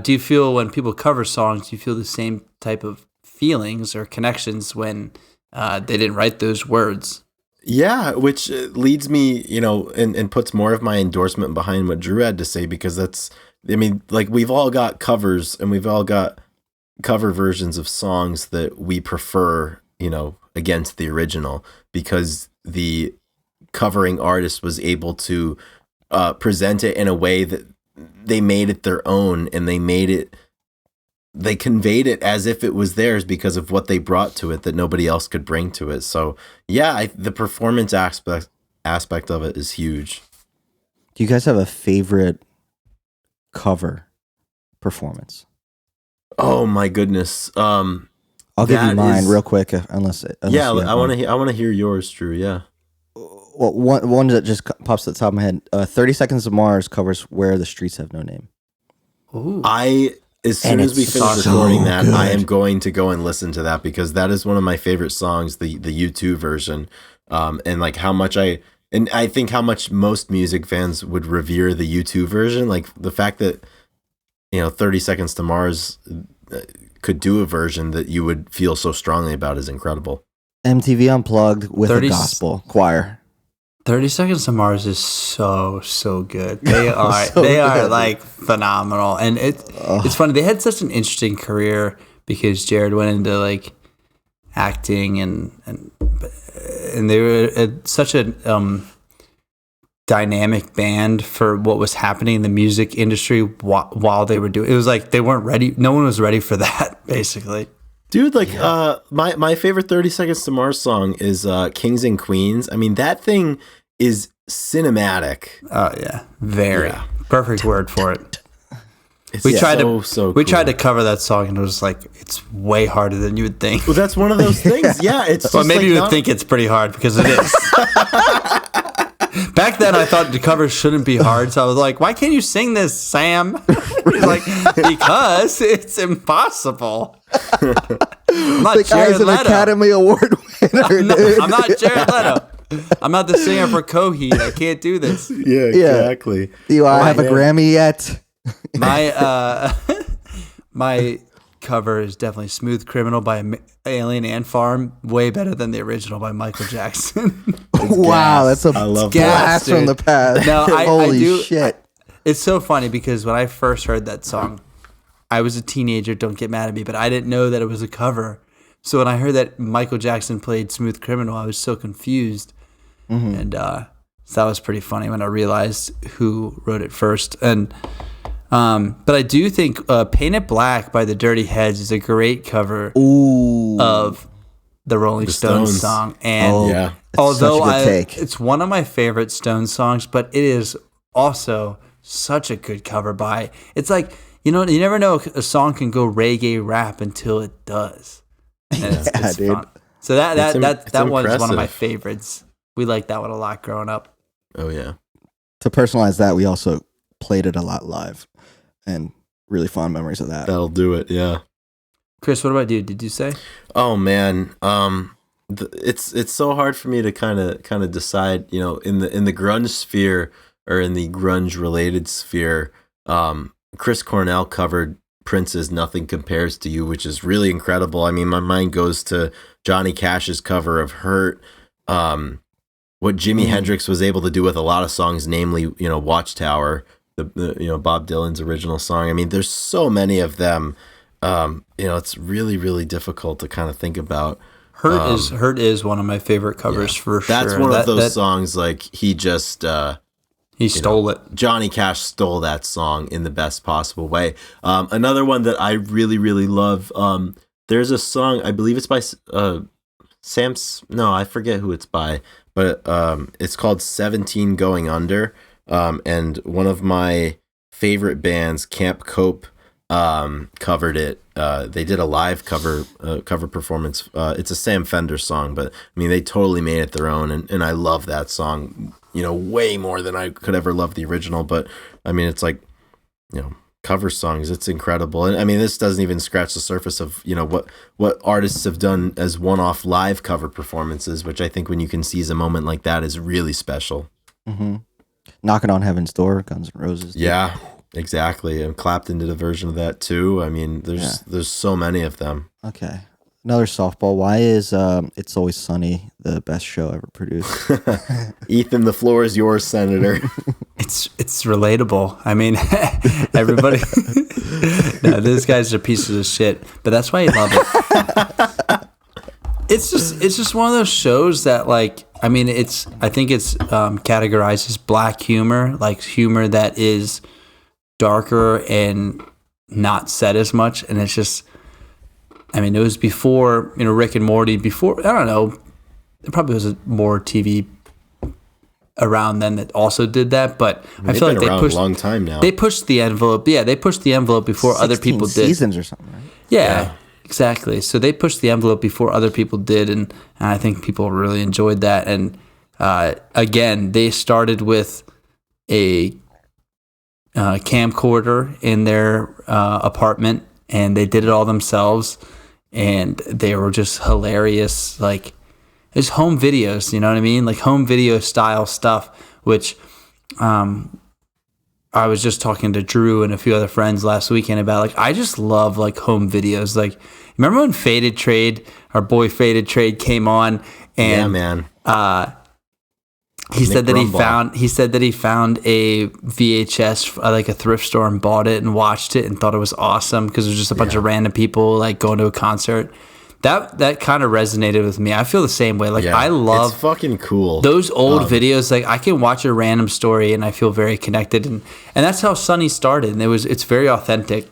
Do you feel when people cover songs, do you feel the same type of feelings or connections when they didn't write those words? Yeah, which leads me, and puts more of my endorsement behind what Drew had to say, because like we've all got covers and we've all got cover versions of songs that we prefer, against the original, because the covering artist was able to present it in a way that they made it their own, and they conveyed it as if it was theirs because of what they brought to it that nobody else could bring to it. So yeah, the performance aspect of it is huge. Do you guys have a favorite cover performance? Oh my goodness. I'll give you mine real quick, unless yeah, I want to hear yours, Drew. Yeah. Well, one that just pops to the top of my head. 30 Seconds to Mars covers Where the Streets Have No Name. Ooh. As soon as we finish recording that, I am going to go and listen to that, because that is one of my favorite songs, the U2 version. And like I think how much most music fans would revere the U2 version. Like the fact that, 30 Seconds to Mars could do a version that you would feel so strongly about is incredible. MTV Unplugged with a gospel choir. 30 Seconds to Mars is so good. They are like phenomenal, and it's funny. They had such an interesting career because Jared went into like acting and they were such a dynamic band for what was happening in the music industry while they were doing. It was like they weren't ready. No one was ready for that, basically. Dude, my favorite 30 Seconds to Mars song is Kings and Queens. I mean, that thing is cinematic. Oh yeah, very perfect word for it. We tried to cover that song, and it was like, it's way harder than you would think. Well, that's one of those things. Yeah, it's just well, maybe you would think it's pretty hard because it is. Back then, I thought the cover shouldn't be hard, so I was like, "Why can't you sing this, Sam?" He's like, "Because it's impossible." I'm not the guy's an Academy Award winner. I'm not Jared Leto. I'm not the singer for Coheed. I can't do this. Yeah, exactly. Do I have a Grammy yet? My cover is definitely "Smooth Criminal" by Alien Ant Farm. Way better than the original by Michael Jackson. Wow, that's a blast from the past. No, Holy shit. It's so funny because when I first heard that song, I was a teenager. Don't get mad at me, but I didn't know that it was a cover. So when I heard that Michael Jackson played "Smooth Criminal," I was so confused. Mm-hmm. And so that was pretty funny when I realized who wrote it first. And but I do think "Paint It Black" by the Dirty Heads is a great cover of the Rolling Stones song. And although it's one of my favorite Stones songs, but it is also such a good cover by. It's like, you never know a song can go reggae rap until it does. And it's dude. Fun. So that one is one of my favorites. We liked that one a lot growing up. Oh yeah. To personalize that, we also played it a lot live, and really fond memories of that. That'll do it. Yeah. Chris, what about you? Did you say? Oh man, it's so hard for me to kind of decide. In the grunge sphere or in the grunge related sphere, Chris Cornell covered Prince's Nothing Compares to You, which is really incredible. I mean, my mind goes to Johnny Cash's cover of Hurt. What Jimi Hendrix was able to do with a lot of songs, namely, Watchtower, the Bob Dylan's original song. I mean, there's so many of them. It's really, really difficult to kind of think about. Hurt is one of my favorite covers for sure. That's one of those songs, like, he just he stole it. Johnny Cash stole that song in the best possible way. Another one that I really, really love, there's a song, I believe it's by I forget who it's by, but it's called 17 Going Under, and one of my favorite bands, Camp Cope, covered it. They did a live cover performance. It's a Sam Fender song, but I mean, they totally made it their own, and I love that song, way more than I could ever love the original. But I mean, it's like, cover songs, it's incredible. And I mean, this doesn't even scratch the surface of what artists have done as one-off live cover performances, which I think when you can seize a moment like that is really special. Knocking on Heaven's Door, Guns N' Roses. Yeah, exactly. And Clapton did a version of that too. I mean, there's so many of them. Okay, another softball. Why is It's Always Sunny the best show ever produced? Ethan, the floor is yours, Senator. It's relatable. I mean, everybody. No, these guys are pieces of shit, but that's why I love it. It's just one of those shows that, like, I mean, I think it's categorized as black humor, like humor that is darker and not said as much, and it's just, I mean, it was before Rick and Morty. Before, I don't know, there probably was more TV around then that also did that, but I feel like they pushed a long time now. They pushed the envelope. Yeah, they pushed the envelope before other people did. Seasons or something, right? Yeah, exactly. So they pushed the envelope before other people did, and I think people really enjoyed that. And again, they started with a camcorder in their apartment, and they did it all themselves, and they were just hilarious. Like, it's home videos, you know what I mean? Like home video style stuff, which I was just talking to Drew and a few other friends last weekend about. Like, I just love like home videos. Like, remember when Faded Trade, our boy Faded Trade, came on, and he said that he found a VHS like a thrift store and bought it and watched it and thought it was awesome because it was just a bunch of random people like going to a concert. That kind of resonated with me. I feel the same way. Like, I love it's fucking cool. Those old videos. Like, I can watch a random story and I feel very connected, and that's how Sunny started. And it's very authentic.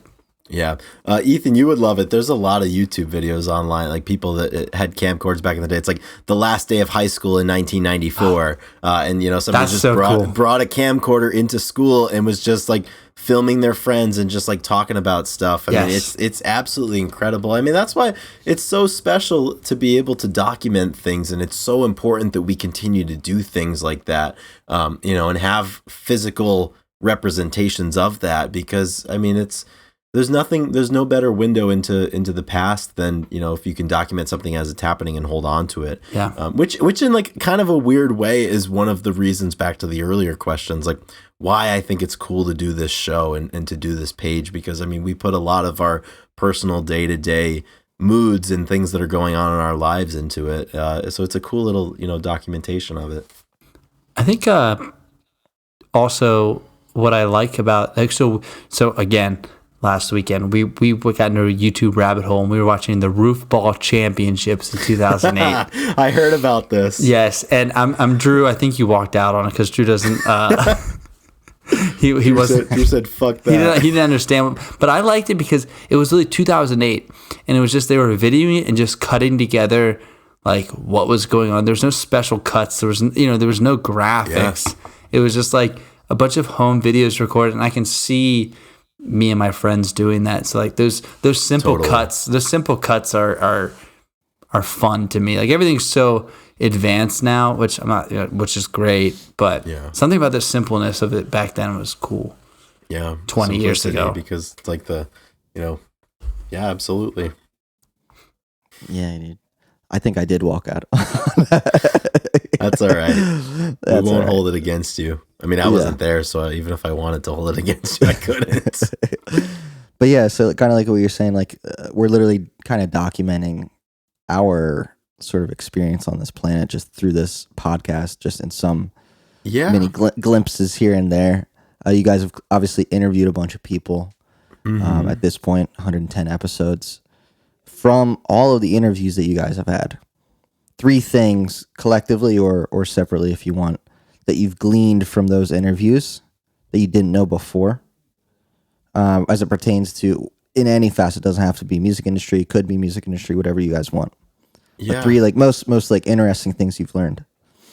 Yeah. Ethan, you would love it. There's a lot of YouTube videos online, like people that had camcorders back in the day. It's like the last day of high school in 1994. And, somebody just brought a camcorder into school and was just like filming their friends and just like talking about stuff. I mean, it's absolutely incredible. I mean, that's why it's so special to be able to document things. And it's so important that we continue to do things like that, and have physical representations of that, because I mean, there's no better window into the past than, if you can document something as it's happening and hold on to it. Yeah. Which in like kind of a weird way is one of the reasons, back to the earlier questions, like why I think it's cool to do this show and to do this page, because I mean, we put a lot of our personal day-to-day moods and things that are going on in our lives into it. So it's a cool little, documentation of it. I think also what I like about, like, so again, last weekend we got into a YouTube rabbit hole and we were watching the Roof Ball Championships in 2008. I heard about this. Yes, and I'm Drew. I think you walked out on it because Drew doesn't. He wasn't. You said fuck that. He didn't understand, but I liked it because it was really 2008, and it was just they were videoing it and just cutting together like what was going on. There was no special cuts. There was no graphics. Yeah. It was just like a bunch of home videos recorded, and I can see me and my friends doing that. So like those simple cuts, are fun to me. Like, everything's so advanced now, which I'm not, which is great, but something about the simpleness of it back then was cool. Yeah. 20 years ago. Because it's like absolutely. Yeah, dude. I think I did walk out. That's all right. We won't hold it against you. I mean, I wasn't there, so even if I wanted to hold it against you, I couldn't. But yeah, so kind of like what you're saying, like we're literally kind of documenting our sort of experience on this planet just through this podcast, just in some mini glimpses here and there. You guys have obviously interviewed a bunch of people at this point, 110 episodes. From all of the interviews that you guys have had, 3 things collectively or separately, if you want, that you've gleaned from those interviews that you didn't know before, as it pertains to in any facet. It doesn't have to be music industry, it could be music industry, whatever you guys want. Yeah. But 3 like most like interesting things you've learned.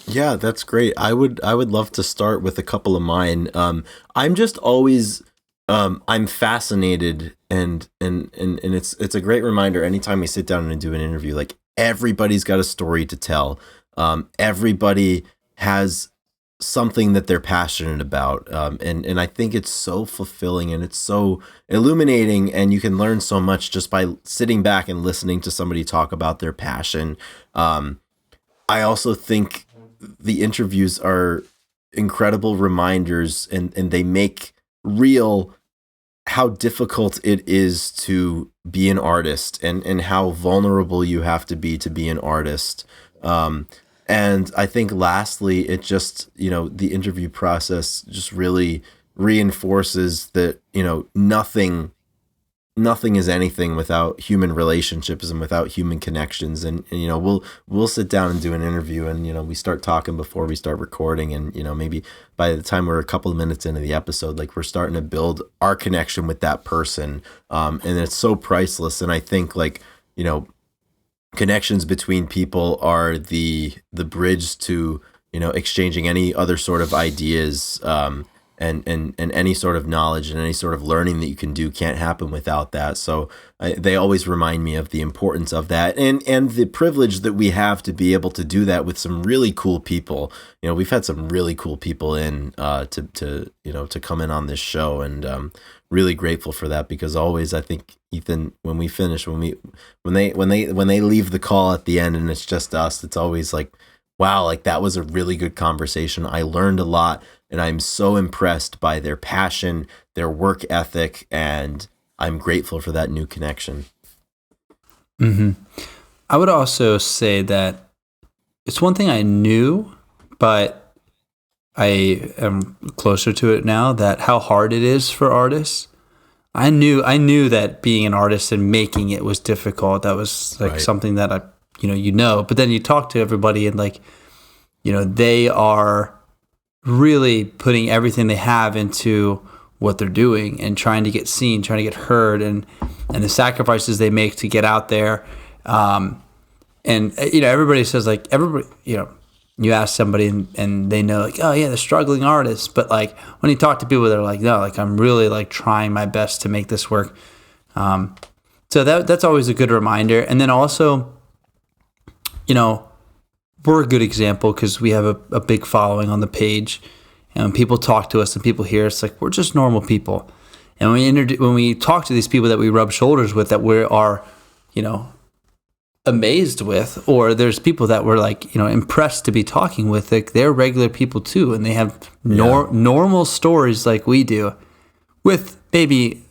Yeah, that's great. I would love to start with a couple of mine. I'm just always I'm fascinated and it's a great reminder anytime we sit down and do an interview, like everybody's got a story to tell. Everybody has something that they're passionate about. And I think it's so fulfilling and it's so illuminating, and you can learn so much just by sitting back and listening to somebody talk about their passion. I also think the interviews are incredible reminders, and they make real how difficult it is to be an artist, and how vulnerable you have to be an artist. And I think lastly, it just, the interview process just really reinforces that, nothing is anything without human relationships and without human connections. And we'll sit down and do an interview, and we start talking before we start recording, and maybe by the time we're a couple of minutes into the episode, like we're starting to build our connection with that person, and it's so priceless. And I think connections between people are the bridge to exchanging any other sort of ideas, and any sort of knowledge and any sort of learning that you can do can't happen without that. So they always remind me of the importance of that, and the privilege that we have to be able to do that with some really cool people. We've had some really cool people in to come in on this show, and really grateful for that, because always, I think, Ethan, when we finish, when they leave the call at the end and it's just us, it's always like, wow, like that was a really good conversation. I learned a lot, and I'm so impressed by their passion, their work ethic, and I'm grateful for that new connection. Mm-hmm. I would also say that it's one thing I knew, but I am closer to it now, that how hard it is for artists. I knew that being an artist and making it was difficult. That was like something that but then you talk to everybody, and they are really putting everything they have into what they're doing and trying to get seen, trying to get heard, and the sacrifices they make to get out there. And everybody says, like, everybody, you ask somebody and they know, like, oh yeah, the struggling artist. But like when you talk to people, they're like, no, like I'm really like trying my best to make this work. So that's always a good reminder. And then also, we're a good example because we have a big following on the page, and when people talk to us and people hear us, like, we're just normal people. And when we talk to these people that we rub shoulders with, that we are, amazed with, or there's people that we're like, impressed to be talking with, like they're regular people too, and they have normal stories like we do, with maybe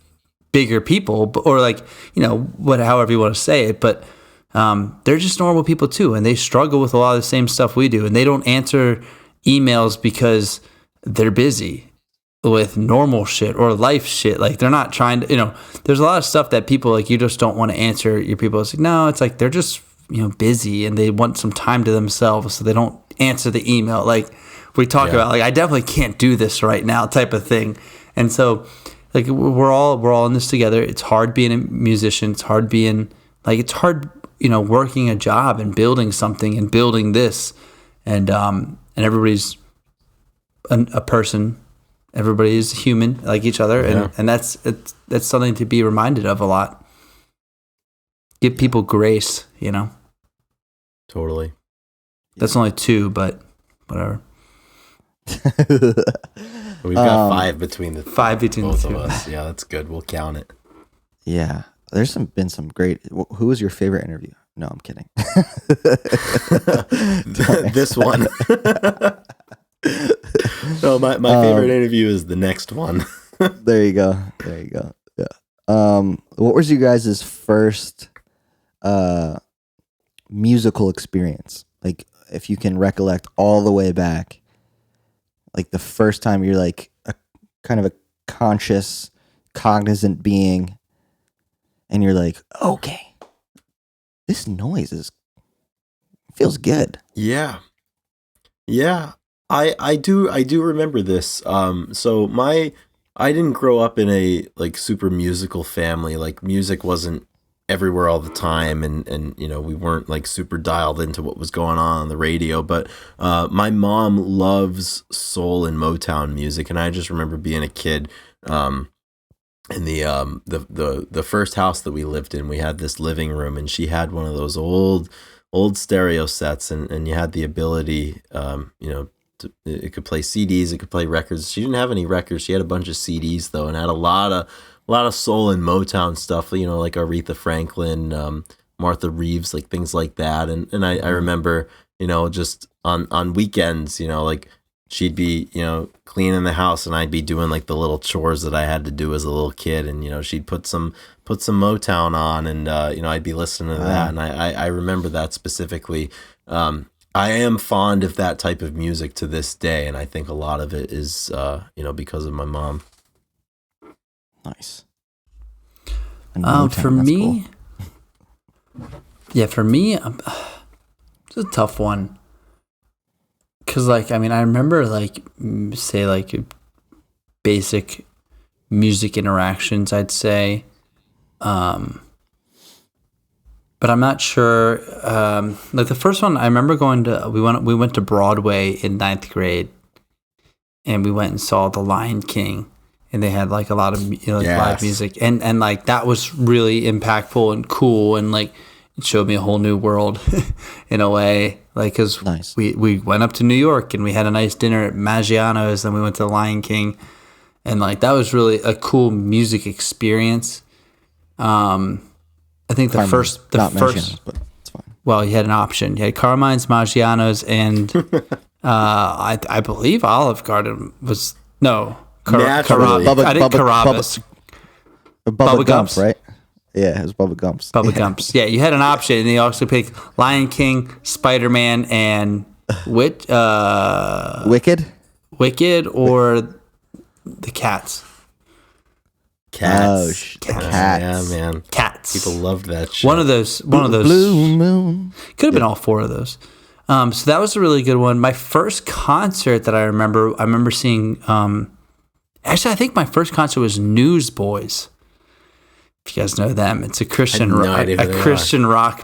bigger people, or like, however you want to say it, but they're just normal people too, and they struggle with a lot of the same stuff we do, and they don't answer emails because they're busy with normal shit or life shit. Like they're not trying to, there's a lot of stuff that people, like, you just don't want to answer your people. It's like, no, it's like they're just, busy, and they want some time to themselves, so they don't answer the email. Like we talk about, like, I definitely can't do this right now type of thing. And so like we're all in this together. It's hard being a musician. It's hard working a job and building something and building this, and everybody's a person. Everybody is human like each other, and that's something to be reminded of a lot. Give people grace, Totally. That's only 2, but whatever. We've got 5 between the both two of us. Yeah, that's good. We'll count it. Yeah, there's been some great. Who was your favorite interview? No, I'm kidding. This one. No, my favorite interview is the next one. There you go. Yeah. What was you guys' first musical experience? Like, if you can recollect all the way back, like the first time you're like a kind of a conscious, cognizant being, and you're like, okay, this noise feels good. Yeah. I do remember this. So I didn't grow up in a like super musical family. Like music wasn't everywhere all the time, and we weren't like super dialed into what was going on the radio. But my mom loves soul and Motown music, and I just remember being a kid. In the first house that we lived in, we had this living room, and she had one of those old stereo sets, and you had the ability, it could play CDs, it could play records. She didn't have any records. She had a bunch of CDs though, and had a lot of soul and Motown stuff, like Aretha Franklin, Martha Reeves, like things like that. And I remember, just on weekends, like she'd be, cleaning the house, and I'd be doing like the little chores that I had to do as a little kid. And, she'd put some Motown on, and, I'd be listening to that. And I remember that specifically. I am fond of that type of music to this day. And I think a lot of it is, because of my mom. Nice. For me, it's a tough one. Cause I remember say basic music interactions, I'd say, but I'm not sure. The first one I remember we went to Broadway in 9th grade, and we went and saw The Lion King, and they had like a lot of live music, and that was really impactful and cool, and it showed me a whole new world in a way. Because nice. we went up to New York, and we had a nice dinner at Maggiano's, then we went to The Lion King, and that was really a cool music experience. I think the first, but it's fine. Well, you had an option. You had Carmine's, Maggiano's, and I believe Olive Garden was Carrabba's. Bubba Gump's, right? Yeah, it was Bubba Gump's. Bubba Gump's. Yeah, you had an option, and you also picked Lion King, Spider-Man, and Wicked, or the Cats. Cats. Cats. Yeah, man. Cats. People loved that shit. One of those. Blue Moon. Could have been all four of those. So that was a really good one. My first concert that I remember seeing. Actually, I think my first concert was Newsboys. If you guys know them, it's a Christian rock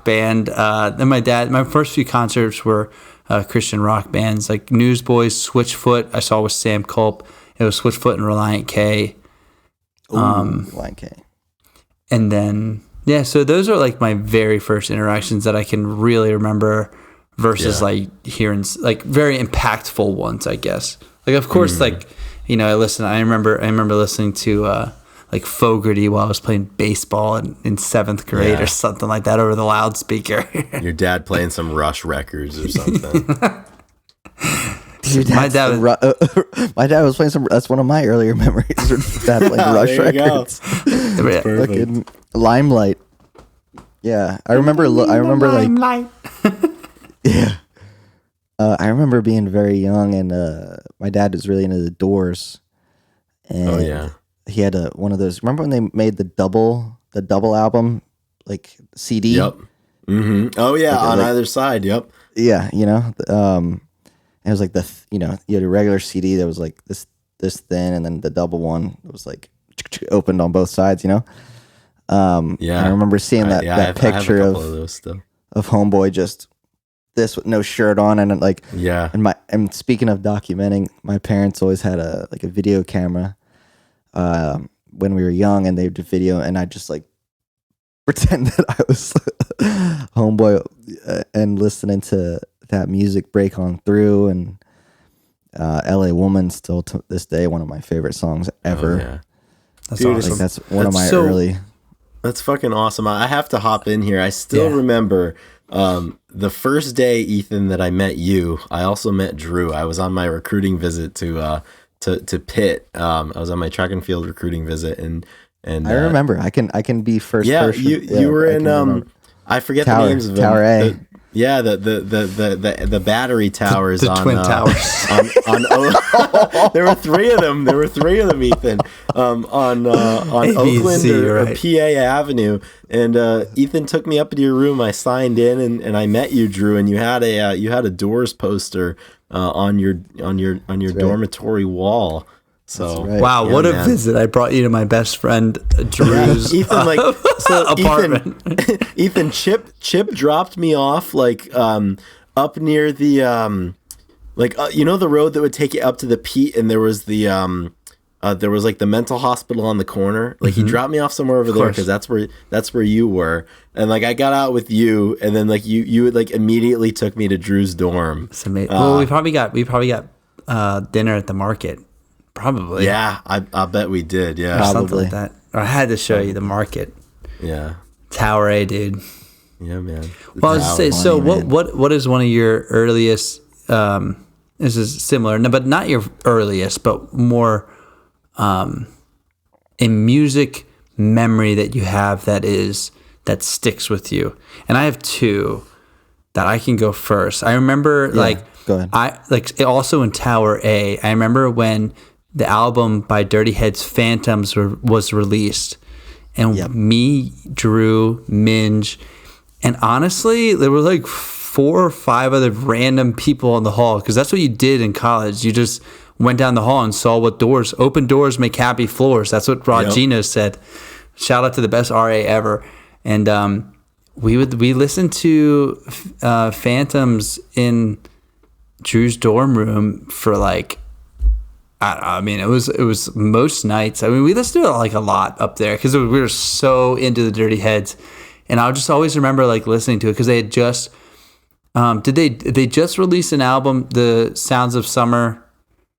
band. Then my first few concerts were Christian rock bands like Newsboys, Switchfoot. I saw with Sam Culp. It was Switchfoot and Reliant K. Reliant K. And then so those are my very first interactions that I can really remember. Versus hearing very impactful ones, I guess. Of course, I remember listening to. Fogerty while I was playing baseball in 7th grade or something like that over the loudspeaker. Your dad playing some Rush records or something. My dad was playing some. That's one of my earlier memories. Dad playing Rush records. Fucking Limelight. Yeah, I remember Limelight. Yeah. I remember being very young, and my dad was really into the Doors. And he had one of those. Remember when they made the double album, CD? Yep. Mm-hmm. Oh yeah, on either side. Yep. Yeah, it was you had a regular CD that was this thin, and then the double one was opened on both sides. I remember seeing that picture of those still. Of Homeboy just this with no shirt on, and and speaking of documenting, my parents always had a video camera. When we were young, and they would video, and I just pretend that I was Homeboy and listening to that music break on through, and LA Woman still to this day one of my favorite songs ever. Oh, yeah. That's awesome. That's one of my early. That's fucking awesome. I have to hop in here. I still remember the first day, Ethan, that I met you. I also met Drew. I was on my recruiting visit to Pitt. I was on my track and field recruiting visit, and And I remember. I can be first yeah, person. you were in I forget the names of them. Tower A. The battery towers the on Twin Towers. There were three of them. Ethan. On Oakland or PA Avenue, and Ethan took me up into your room. I signed in and I met you, Drew, and you had a Doors poster on your dormitory wall. So right. Wow, yeah, what a man. visit! I brought you to my best friend Drew's Ethan, apartment. Ethan, Chip dropped me off up near the you know the road that would take you up to the Pete, and there was the the mental hospital on the corner. Like he dropped me off somewhere over there because that's where you were. And I got out with you, and then you immediately took me to Drew's dorm. Well, we probably got dinner at the market. Probably. Yeah, I bet we did. Yeah, Or something like that. Or I had to show you the market. Yeah. Tower A, dude. Yeah, man. Well, I was just saying. So, what is one of your earliest? This is similar, but not your earliest, but more a music memory that you have that sticks with you. And I have two that I can go first. I remember go ahead. Also in Tower A. I remember when the album by Dirty Heads, Phantoms, was released, and me, Drew, Minge, and honestly, there were 4 or 5 other random people in the hall, because that's what you did in college. You just went down the hall and saw what doors, open doors make happy floors. That's what Rod Gino said. Shout out to the best RA ever. And we listened to Phantoms in Drew's dorm room for I mean, it was most nights. I mean, we listened to it a lot up there because we were so into the Dirty Heads, and I'll just always remember listening to it because they had just they just released an album, the Sounds of Summer.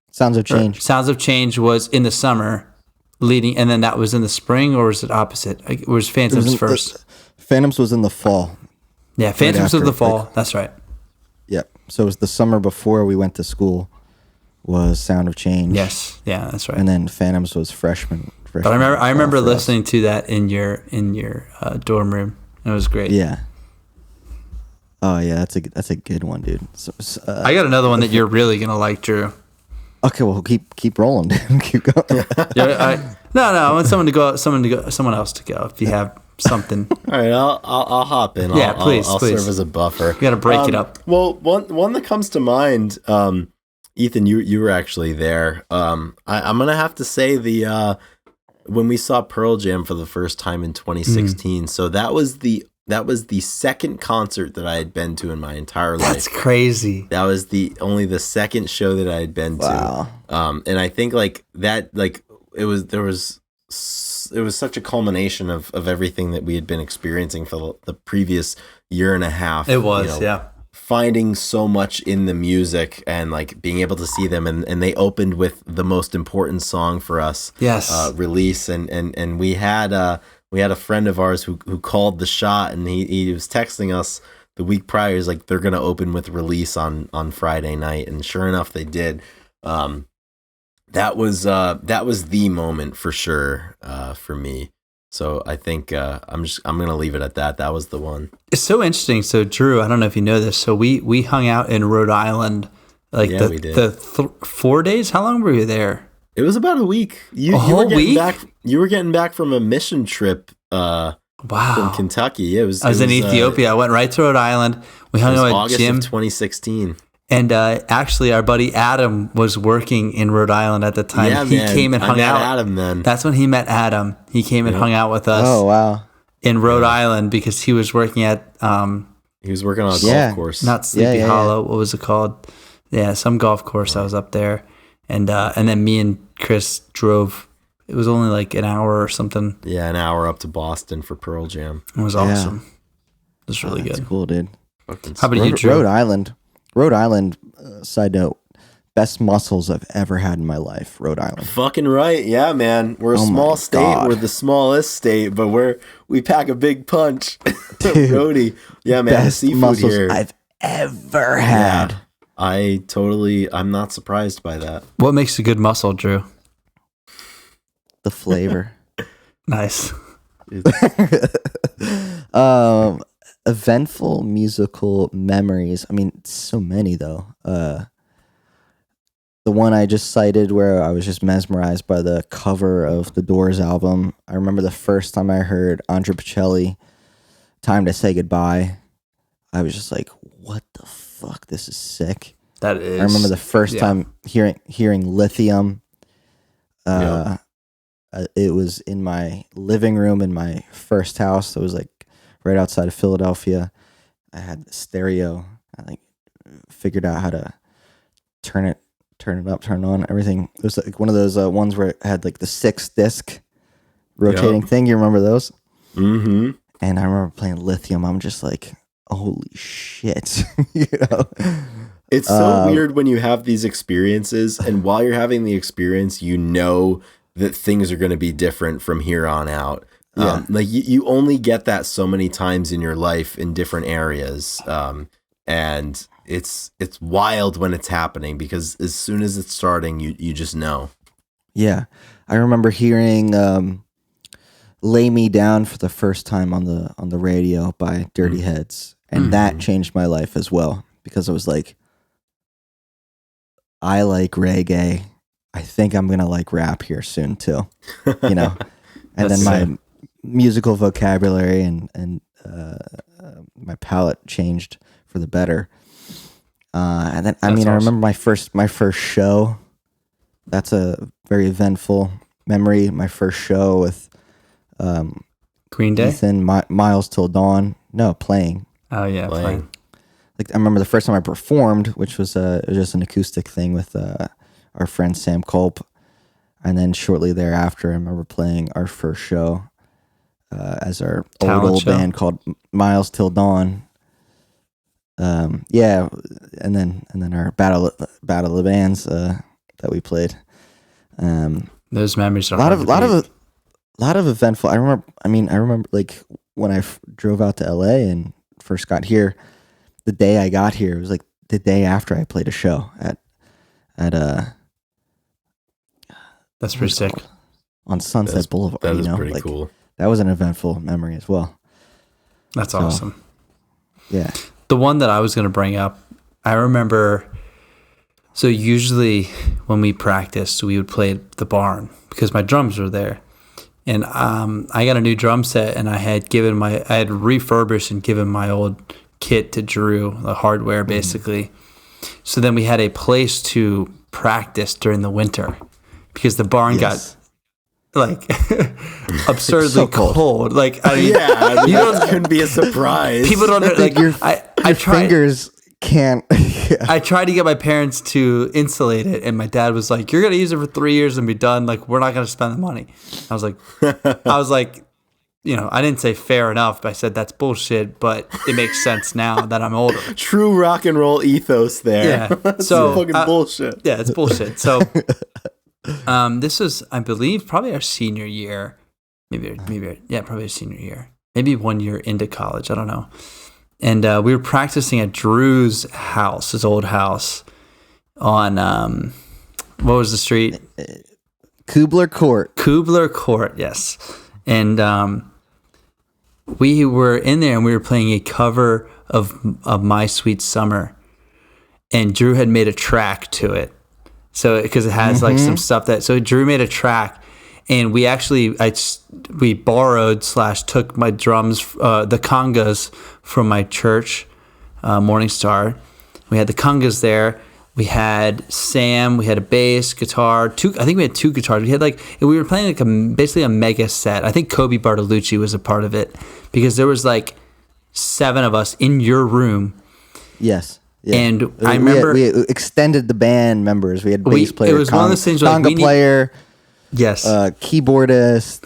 Sounds of Change. Sounds of Change was in the summer, and then that was in the spring, or was it opposite? It was Phantoms first. Phantoms was in the fall. Yeah, Phantoms was the fall. That's right. Yep. So it was the summer before we went to school. Was Sound of Change. Yes, yeah, that's right. And then Phantoms was freshman. But I remember listening to that in your dorm room. It was great. Yeah. Oh yeah, that's a good one, dude. So, I got another one that you're really gonna like, Drew. Okay, well keep rolling, dude. Keep going. No, I want someone else to go. If you have something. All right, I'll hop in. Yeah, please. I'll serve as a buffer. You got to break it up. Well, one that comes to mind. Ethan, you were actually there. I'm gonna have to say when we saw Pearl Jam for the first time in 2016. So that was the second concert that I had been to in my entire life. That's crazy. That was only the second show that I had been to. And I think it was such a culmination of everything that we had been experiencing for the previous year and a half. It was, yeah. Finding so much in the music and being able to see them, and they opened with the most important song for us, Release, and we had a friend of ours who called the shot, and he was texting us the week prior. He's like, they're gonna open with Release on Friday night, and sure enough they did. That was the moment for sure for me. So I think I'm gonna leave it at that. That was the one. It's so interesting. So Drew, I don't know if you know this. So we hung out in Rhode Island, we did. 4 days. How long were you there? It was about a week. You were getting back from a mission trip. From Kentucky. I was in Ethiopia. I went right to Rhode Island. We hung out at August Jim. of 2016. And actually, our buddy Adam was working in Rhode Island at the time. Yeah, he came and hung out. Adam then. That's when he met Adam. He came and hung out with us. Oh wow! In Rhode Island because he was working at. He was working on a golf course. Not Sleepy Hollow. What was it called? Yeah, some golf course. I was up there, and then me and Chris drove. It was only an hour or something. Yeah, an hour up to Boston for Pearl Jam. It was awesome. It was really good. That's cool, dude. How about you, Drew? Rhode Island, side note, best muscles I've ever had in my life, Rhode Island. Fucking right. Yeah, man. We're a small state. God. We're the smallest state, but we pack a big punch. Dude, Rhodey. Yeah, man. Best the seafood muscles here. I've ever had. Yeah. I'm not surprised by that. What makes a good muscle, Drew? The flavor. Nice. Eventful musical memories. I mean, so many though. The one I just cited where I was just mesmerized by the cover of the Doors album. I remember the first time I heard Andrea Bocelli, Time to Say Goodbye. I was just like, what the fuck? This is sick. That is. I remember the first time hearing Lithium. It was in my living room in my first house. It was like right outside of Philadelphia. I had the stereo. I like figured out how to turn it up, turn it on, everything. It was like one of those ones where it had like the 6-disc rotating thing. You remember those? Mm-hmm. And I remember playing Lithium. I'm just like, holy shit. You know? It's so weird when you have these experiences, and while you're having the experience, you know that things are going to be different from here on out. Like you only get that so many times in your life in different areas. And it's wild when it's happening, because as soon as it's starting, you just know. Yeah. I remember hearing Lay Me Down for the first time on the radio by Dirty Heads. And that changed my life as well, because I was like, I like reggae. I think I'm going to like rap here soon too, you know? And then my musical vocabulary and my palette changed for the better. And then, I remember my first show. That's a very eventful memory. My first show with Green Day? Ethan, Miles Till Dawn. No, playing. Oh, yeah, playing. Like, I remember the first time I performed, which was just an acoustic thing with our friend Sam Culp. And then shortly thereafter, I remember playing our first show as our old band called Miles Till Dawn. Yeah, and then our battle of the bands that we played. Those memories are a lot of eventful. I remember like when I drove out to LA and first got here. The day I got here, it was like the day after I played a show at that's pretty sick. On Sunset Boulevard. That is pretty cool. That was an eventful memory as well. That's awesome. Yeah. The one that I was going to bring up, I remember, so usually when we practiced, we would play at the barn because my drums were there. And I got a new drum set, and I had refurbished and given my old kit to Drew, the hardware basically. So then we had a place to practice during the winter because the barn got like absurdly so cold. Like, that couldn't be a surprise. People don't know. Like, your tried, fingers can't. I tried to get my parents to insulate it, and my dad was like, "You're gonna use it for 3 years and be done. Like, we're not gonna spend the money." I was like, you know, I didn't say fair enough, but I said that's bullshit. But it makes sense now that I'm older. True rock and roll ethos there. Yeah, that's so fucking bullshit. Yeah, it's bullshit. So, this was, I believe, probably our senior year. Maybe probably our senior year. Maybe 1 year into college. I don't know. And we were practicing at Drew's house, his old house, on what was the street? Kubler Court. Kubler Court, yes. And we were in there, and we were playing a cover of My Sweet Summer, and Drew had made a track to it. So because it has like some stuff so Drew made a track, and we borrowed / took my drums, the congas from my church, Morning Star. We had the congas there. We had Sam. We had a bass, guitar. I think we had 2 guitars. We were playing like basically a mega set. I think Kobe Bartolucci was a part of it because there was like 7 of us in your room. Yes. Yeah. And I remember we extended the band members. We had bass player, it was one of those things conga player, yes, keyboardist.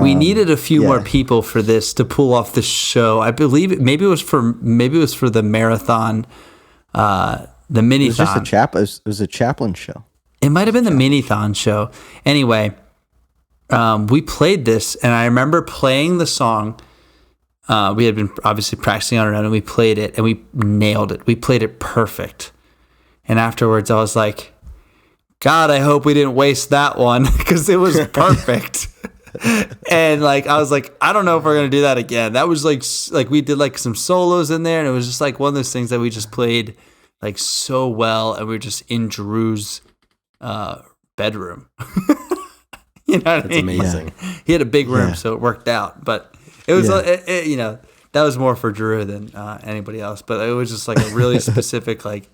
We needed a few more people for this to pull off the show. I believe maybe it was for the marathon, the mini-thon. It was a chaplain show. It might have been the mini-thon show. Anyway, we played this, and I remember playing the song. We had been obviously practicing on our own, and we played it, and we nailed it. We played it perfect. And afterwards, I was like, God, I hope we didn't waste that one because it was perfect. And like I was like, I don't know if we're gonna do that again. That was like we did like some solos in there, and it was just like one of those things that we just played like so well, and we were just in Drew's bedroom. You know what I mean? Amazing. He had a big room, Yeah. so it worked out. But it was you know, that was more for Drew than anybody else. But it was just like a really specific like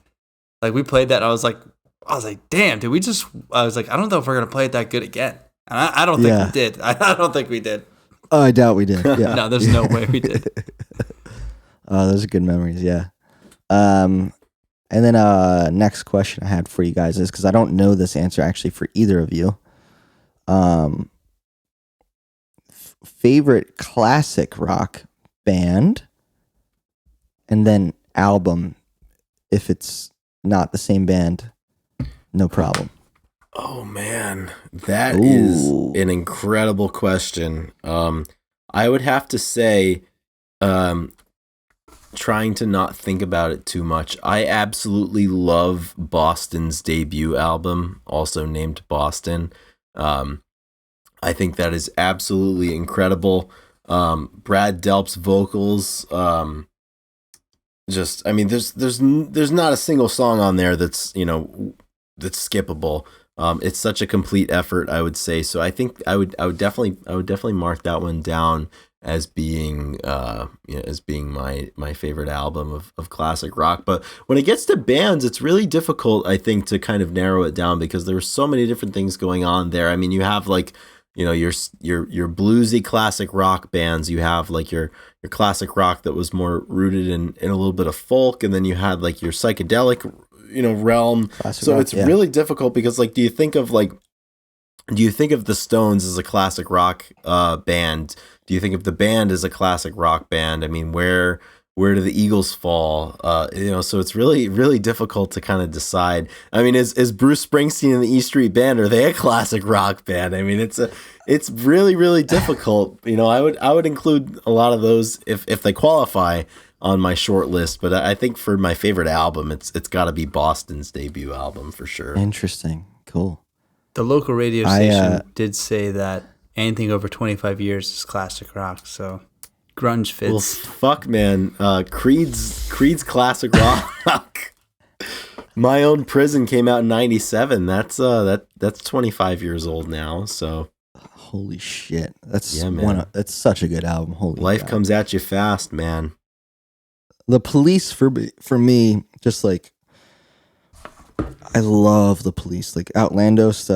we played that. And I was like, damn, did we just? I was like, I don't know if we're gonna play it that good again. And I don't think we did. I don't think we did. Oh, I doubt we did. Yeah. No, there's no way we did. Oh, those are good memories. Yeah. And then next question I had for you guys is, because I don't know this answer actually for either of you. Favorite classic rock band, and then album. If it's not the same band, no problem. Oh man, that is an incredible question. I would have to say, trying to not think about it too much, I absolutely love Boston's debut album, also named Boston. I think that is absolutely incredible. Brad Delp's vocals, I mean, there's not a single song on there that's, you know, that's skippable. It's such a complete effort, I would say. So I think I would definitely mark that one down as being my favorite album of classic rock. But when it gets to bands, it's really difficult, I think, to kind of narrow it down, because there were so many different things going on there. I mean, you have like, you know, your bluesy classic rock bands. You have like your classic rock that was more rooted in a little bit of folk, and then you had like your psychedelic, you know, realm. Classic so rock, it's really difficult, because like, do you think of the Stones as a classic rock band? Do you think of the band as a classic rock band? I mean, where do the Eagles fall? You know, so it's really, really difficult to kind of decide. I mean, is Bruce Springsteen and the E Street Band, are they a classic rock band? I mean, it's really, really difficult. You know, I would include a lot of those if they qualify on my short list, but I think for my favorite album, it's got to be Boston's debut album for sure. Interesting. Cool. The local radio station did say that anything over 25 years is classic rock, so grunge fits. Well, fuck, man. Creed's classic rock. My Own Prison came out in 97. That's 25 years old now, so holy shit. That's man. That's such a good album. Holy life God. Comes at you fast, man. The Police for me, just like, I love the Police. Like Outlandos,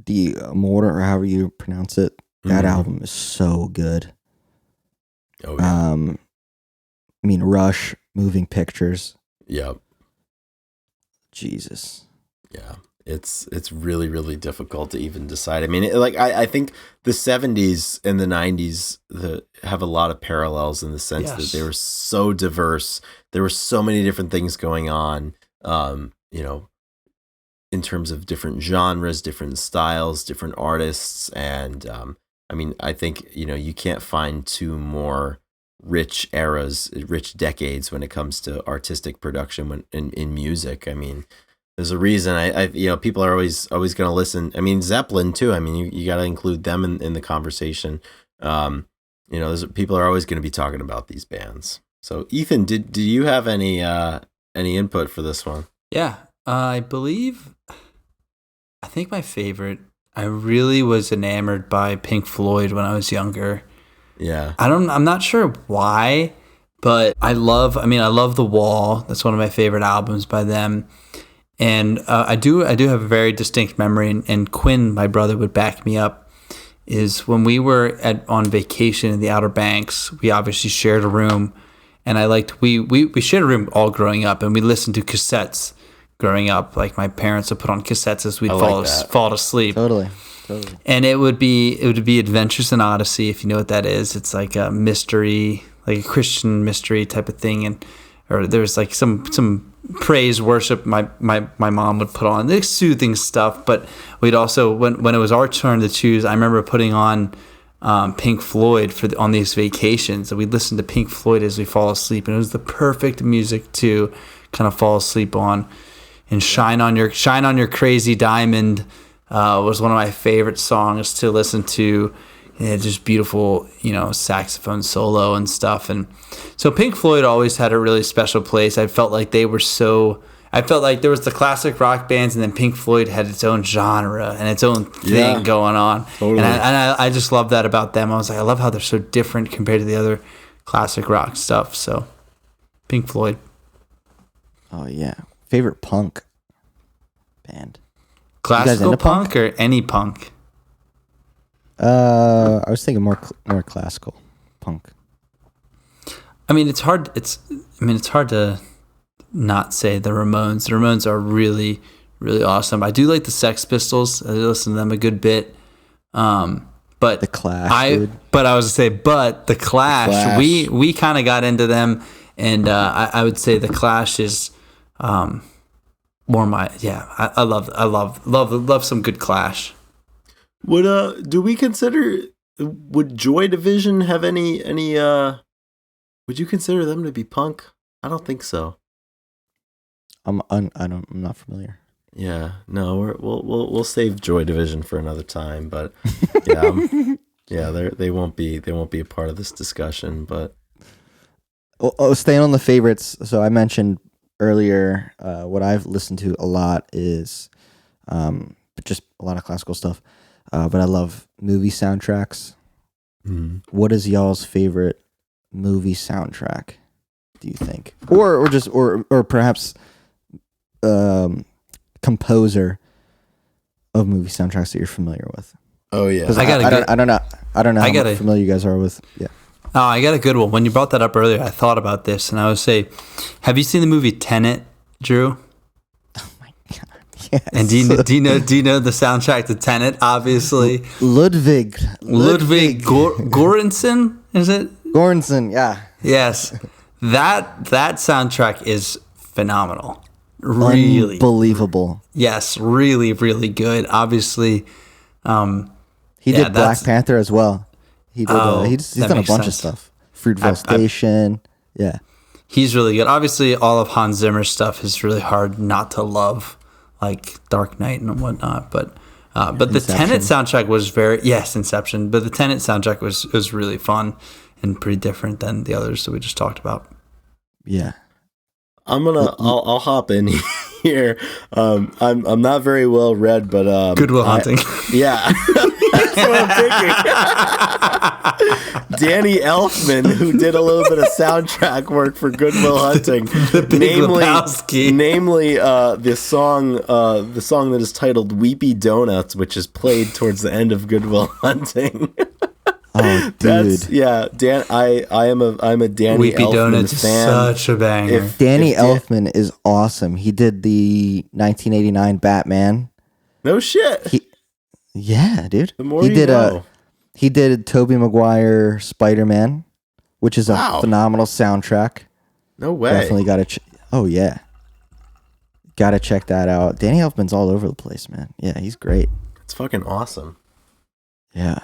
the Mortar, or however you pronounce it. That album is so good. Oh yeah. I mean, Rush, Moving Pictures. Yep. Jesus. Yeah. It's really, really difficult to even decide. I mean, I think the 70s and the 90s have a lot of parallels in the sense that they were so diverse. There were so many different things going on, you know, in terms of different genres, different styles, different artists. And I mean, I think, you know, you can't find two more rich eras, rich decades when it comes to artistic production in music. I mean, there's a reason I you know, people are always going to listen. I mean, Zeppelin too. I mean, you got to include them in the conversation. You know, people are always going to be talking about these bands. So Ethan, do you have any input for this one? Yeah, I think my favorite, I really was enamored by Pink Floyd when I was younger. Yeah. I'm not sure why, but I love The Wall. That's one of my favorite albums by them. And I do have a very distinct memory, and Quinn, my brother, would back me up, is when we were on vacation in the Outer Banks, we obviously shared a room, and we shared a room all growing up, and we listened to cassettes growing up. Like my parents would put on cassettes as we'd fall asleep. Totally. And it would be Adventures in Odyssey, if you know what that is. It's like a mystery, like a Christian mystery type of thing, or there's like some praise worship my mom would put on, like soothing stuff. But we'd also, when it was our turn to choose, I remember putting on Pink Floyd on these vacations, and we'd listen to Pink Floyd as we fall asleep, and it was the perfect music to kind of fall asleep on. And Shine on Your Crazy Diamond, was one of my favorite songs to listen to. Just beautiful, saxophone solo and stuff. And so Pink Floyd always had a really special place. I felt like there was the classic rock bands, and then Pink Floyd had its own genre and its own thing going on. Totally. And I just love that about them. I was like, I love how they're so different compared to the other classic rock stuff. So Pink Floyd. Oh yeah. Favorite punk band? Classical punk or any punk? I was thinking more classical punk. I mean, it's hard to not say the Ramones. The Ramones are really, really awesome. I do like the Sex Pistols. I listen to them a good bit. But the Clash. But the Clash. We kind of got into them, and I would say the Clash is more my I love some good Clash. Would Joy Division have any would you consider them to be punk? I don't think so. I'm not familiar. Yeah, no, we'll save Joy Division for another time, but they won't be a part of this discussion, but staying on the favorites. So I mentioned earlier what I've listened to a lot is just a lot of classical stuff. But I love movie soundtracks. Mm. What is y'all's favorite movie soundtrack, do you think? Or perhaps composer of movie soundtracks that you're familiar with? Oh yeah. I don't know how familiar you guys are with. Yeah. Oh, I got a good one. When you brought that up earlier, I thought about this, and I would say, have you seen the movie Tenet, Drew? Yes. And do you know the soundtrack to Tenet? Obviously, Ludwig Göransson, is it? Göransson, yeah. Yes, that soundtrack is phenomenal. Really unbelievable. Yes, really, really good. Obviously, he did Black Panther as well. He did. He's done a bunch of stuff. Fruitvale Station. Yeah, he's really good. Obviously, all of Hans Zimmer's stuff is really hard not to love, like Dark Knight and whatnot. But the Tenet soundtrack was Inception. But the Tenet soundtrack was really fun and pretty different than the others that we just talked about. Yeah. I'll hop in here. I'm not very well read, but Good Will Hunting. Yeah. That's what I'm thinking. Danny Elfman, who did a little bit of soundtrack work for Good Will Hunting, namely the song that is titled "Weepy Donuts," which is played towards the end of Good Will Hunting. Oh, dude! Dan. I'm a Danny Weepy Elfman Donuts fan. Is such a banger. Danny Elfman is awesome. He did the 1989 Batman. No shit. Yeah, dude. The more you know. He did Tobey Maguire Spider-Man, which is a phenomenal soundtrack. No way. Definitely got to. Oh yeah. Got to check that out. Danny Elfman's all over the place, man. Yeah, he's great. It's fucking awesome. Yeah.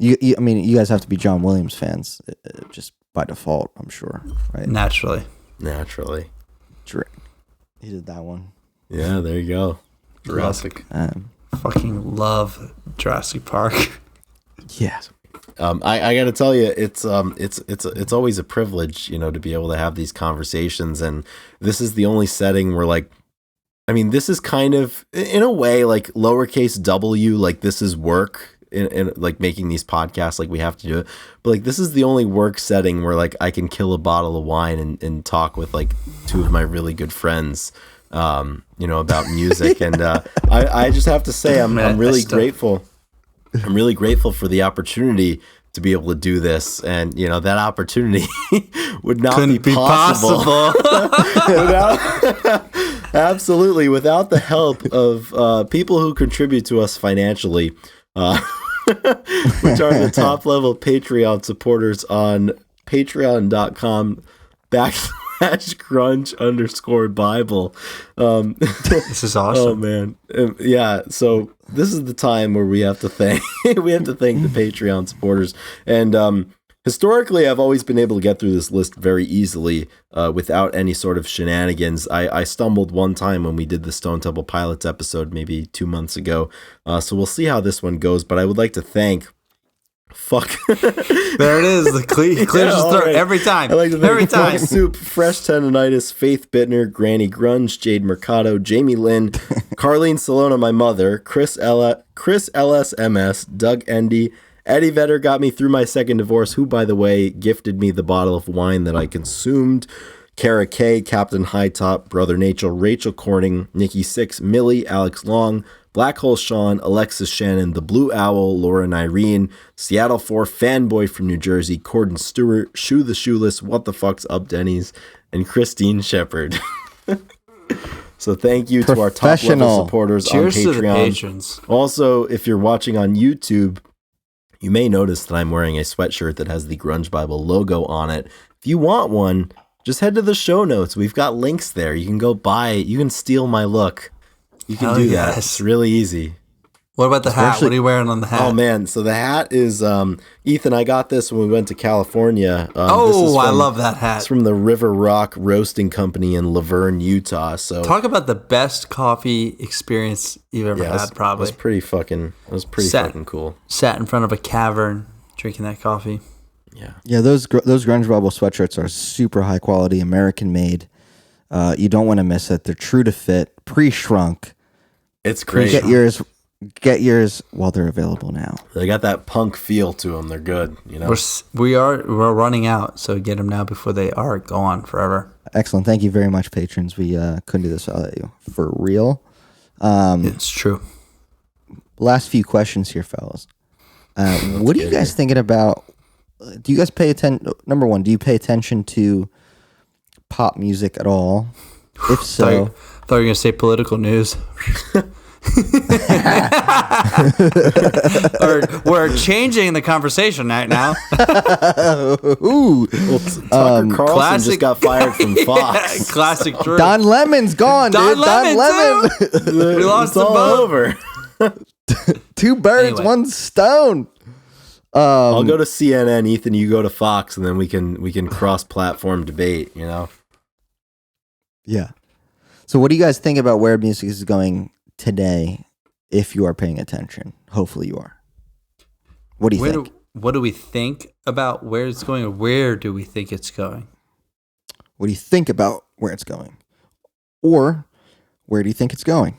I mean, you guys have to be John Williams fans, just by default, I'm sure, right? Naturally. He did that one. Yeah, there you go. Jurassic. Fucking love Jurassic Park. Yeah. I got to tell you, it's always a privilege, to be able to have these conversations, and this is the only setting where, this is kind of in a way like lowercase w, like this is work. In like making these podcasts, like we have to do it, but like this is the only work setting where like I can kill a bottle of wine and talk with like two of my really good friends, about music. And I just have to say I'm really grateful. I'm really grateful for the opportunity to be able to do this, and that opportunity would not be possible. Absolutely, without the help of people who contribute to us financially. Which are the top level Patreon supporters on patreon.com/grunge_Bible. This is awesome. Oh man. Yeah. So this is the time where we have to thank the Patreon supporters. And historically, I've always been able to get through this list very easily without any sort of shenanigans. I stumbled one time when we did the Stone Temple Pilots episode maybe 2 months ago. So we'll see how this one goes. But I would like to thank... Fuck. There it is. The clears his throat every time. I like to every time. Soup, Fresh Tendonitis, Faith Bittner, Granny Grunge, Jade Mercado, Jamie Lynn, Carlene Salona, my mother, Chris LSMS, Doug Endy, Eddie Vedder got me through my second divorce, who, by the way, gifted me the bottle of wine that I consumed. Kara K, Captain High Top, Brother Nature, Rachel Corning, Nikki Six, Millie, Alex Long, Black Hole Sean, Alexis Shannon, The Blue Owl, Laura and Irene, Seattle 4, Fanboy from New Jersey, Corden Stewart, Shoe the Shoeless, What the Fuck's Up Denny's, and Christine Shepard. So thank you to our top level supporters Cheers on Patreon. To the patrons. Also, if you're watching on YouTube, you may notice that I'm wearing a sweatshirt that has the Grunge Bible logo on it. If you want one, just head to the show notes. We've got links there. You can go buy it. You can steal my look. You can do that. It's really easy. What about the hat? What are you wearing on the hat? Oh, man. So the hat is, Ethan, I got this when we went to California. I love that hat. It's from the River Rock Roasting Company in Laverne, Utah. So talk about the best coffee experience you've ever had, probably. It was pretty fucking cool. Sat in front of a cavern drinking that coffee. Yeah. Yeah, those Grunge Bible sweatshirts are super high quality, American made. You don't want to miss it. They're true to fit, pre-shrunk. It's great. Get yours while they're available now. They got that punk feel to them. They're good. You know, we're running out, so get them now before they are gone forever. Excellent. Thank you very much, patrons. We couldn't do this without you, for real. It's true. Last few questions here, fellas. What are you guys thinking about? Do you guys pay attention? Number one, do you pay attention to pop music at all? If so, thought you were gonna say political news. we're changing the conversation right now. Ooh, Tucker Carlson just got fired from Fox. Classic Drew. Don Lemon's gone, Don dude. Don Lemon. We lost them both. Over. Two birds, one stone. I'll go to CNN, Ethan. You go to Fox, and then we can cross-platform debate. You know. Yeah. So, what do you guys think about where music is going today? If you are paying attention, hopefully you are. What do you think? What do we think about where it's going, or where do we think it's going? What do you think about where it's going, or where do you think it's going?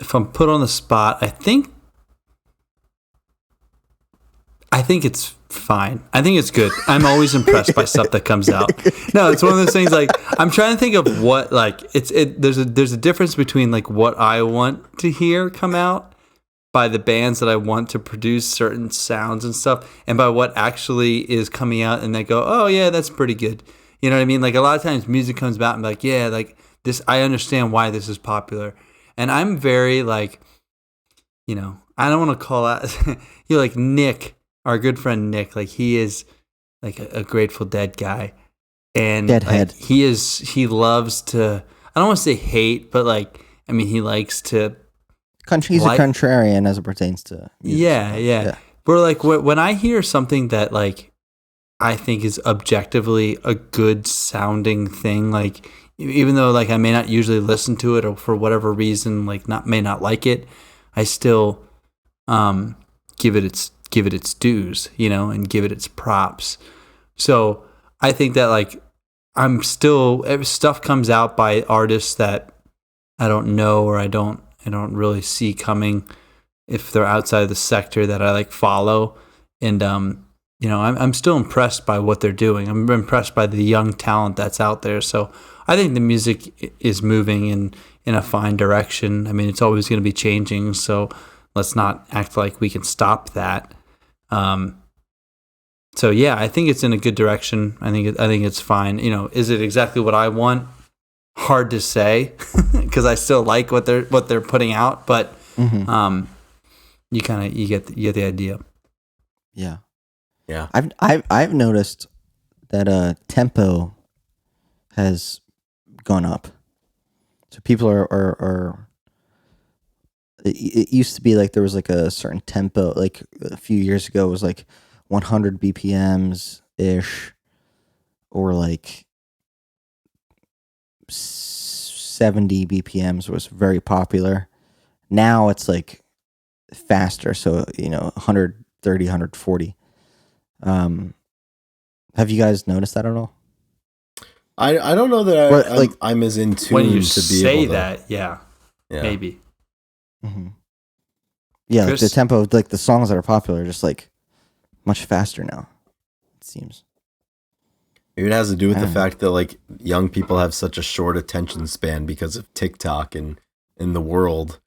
If I'm put on the spot, I think it's fine. I think it's good. I'm always impressed by stuff that comes out. No, it's one of those things, like, I'm trying to think of what, like, there's a difference between, like, what I want to hear come out by the bands that I want to produce certain sounds and stuff, and by what actually is coming out and they go, oh yeah, that's pretty good. You know what I mean? Like, a lot of times music comes out and I'm like, yeah, like this, I understand why this is popular. And I'm very, like, you know, I don't want to call out, you know, like Nick, our good friend Nick, like, he is like a Grateful Dead guy. And like, he loves to, I don't want to say hate, but like, I mean, he likes to. He's a contrarian as it pertains to music. Yeah. But like, when I hear something that, like, I think is objectively a good sounding thing, like, even though, like, I may not usually listen to it, or for whatever reason, like, may not like it, I still give it its dues, you know, and give it its props. So I think that, like, stuff comes out by artists that I don't know, or I don't really see coming if they're outside of the sector that I, like, follow. And you know, I'm still impressed by what they're doing. I'm impressed by the young talent that's out there. So I think the music is moving in a fine direction. I mean, it's always going to be changing, so let's not act like we can stop that. So yeah, I think it's in a good direction. I think it's fine. You know, is it exactly what I want? Hard to say, because I still like what they're putting out, but you get the idea. Yeah. Yeah. I've noticed that tempo has gone up. So people are it used to be like there was like a certain tempo, like a few years ago it was like 100 BPMs ish, or like 70 BPMs was very popular. Now it's like faster, so 130, 140. Have you guys noticed that at all? I don't know that I'm as in tune when you to be say able to, that, yeah. Maybe. Mm-hmm. Yeah, like the tempo, like the songs that are popular, are just like much faster now, it seems. Maybe it has to do with the fact that like young people have such a short attention span because of TikTok and in the world.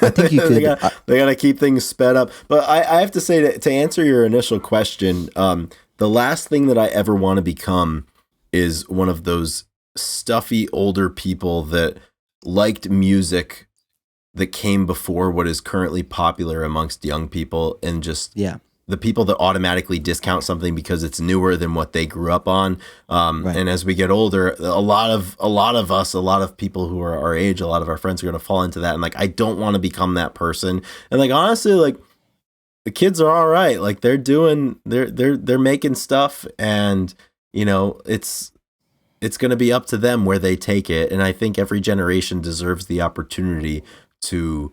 I think you could. they gotta keep things sped up. But I have to say, to answer your initial question, the last thing that I ever want to become is one of those stuffy older people that liked music that came before what is currently popular amongst young people, and just the people that automatically discount something because it's newer than what they grew up on. Right. And as we get older, a lot of us, a lot of people who are our age, a lot of our friends are going to fall into that. And like, I don't want to become that person. And like, honestly, like the kids are all right. Like they're making stuff, and it's going to be up to them where they take it. And I think every generation deserves the opportunity to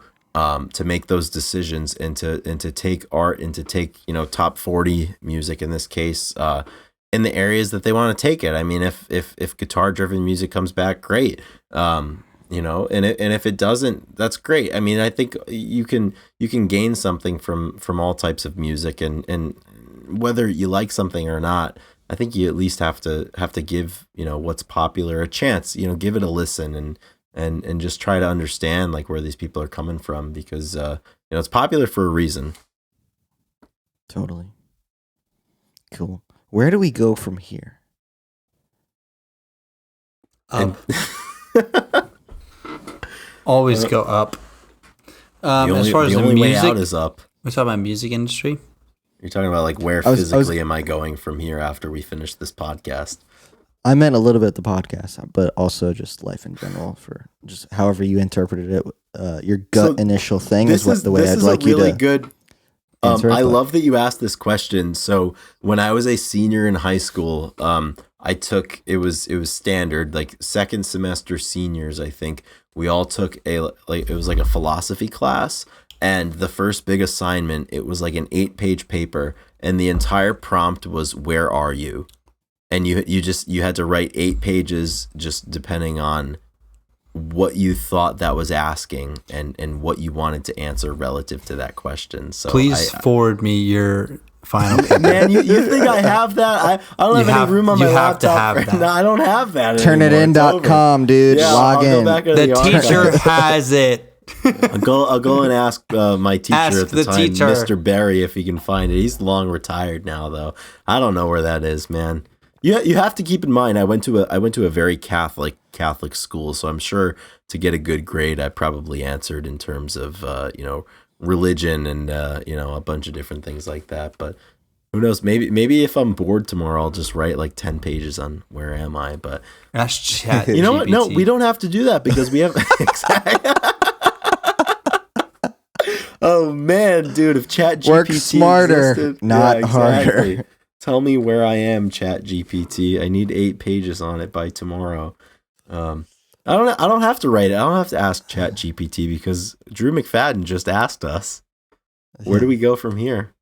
make those decisions, and to take art, and to take top 40 music in this case in the areas that they want to take it. I mean, if guitar driven music comes back, great. And if it doesn't, that's great. I mean, I think you can gain something from all types of music, and whether you like something or not, I think you at least have to give what's popular a chance. Give it a listen, and just try to understand like where these people are coming from, because it's popular for a reason. Totally. Cool. Where do we go from here? Up. Always go up. As far as the only music, way out is up. we're talking about music industry. You're talking about like where physically am I going from here after we finish this podcast? I meant a little bit the podcast, but also just life in general, for just however you interpreted it. Your gut initial thing is the way I'd like you to. This is really good. I love that you asked this question. So when I was a senior in high school, I took it was standard, like second semester seniors, I think we all took it was like a philosophy class, and the first big assignment, it was like an 8-page paper, and the entire prompt was, "Where are you?" And you had to write 8 pages, just depending on what you thought that was asking, and what you wanted to answer relative to that question. So please forward me your final paper. Man, you think I have that? I don't have any room on my laptop. No, I don't have that. Turnitin.com, dude. Yeah, Log in. The teacher has it. I'll go and ask my teacher at the time, Mr. Barry, if he can find it. He's long retired now, though. I don't know where that is, man. You have to keep in mind, I went to a very Catholic school, so I'm sure to get a good grade, I probably answered in terms of religion and a bunch of different things like that. But who knows? Maybe if I'm bored tomorrow, I'll just write like 10 pages on where am I. But ask Chat. You know what? No, we don't have to do that because we have. Oh man, dude! If ChatGPT work smarter, existed, not harder. Tell me where I am, ChatGPT. I need 8 pages on it by tomorrow. I don't have to write it. I don't have to ask ChatGPT because Drew McFadyen just asked us. Where do we go from here?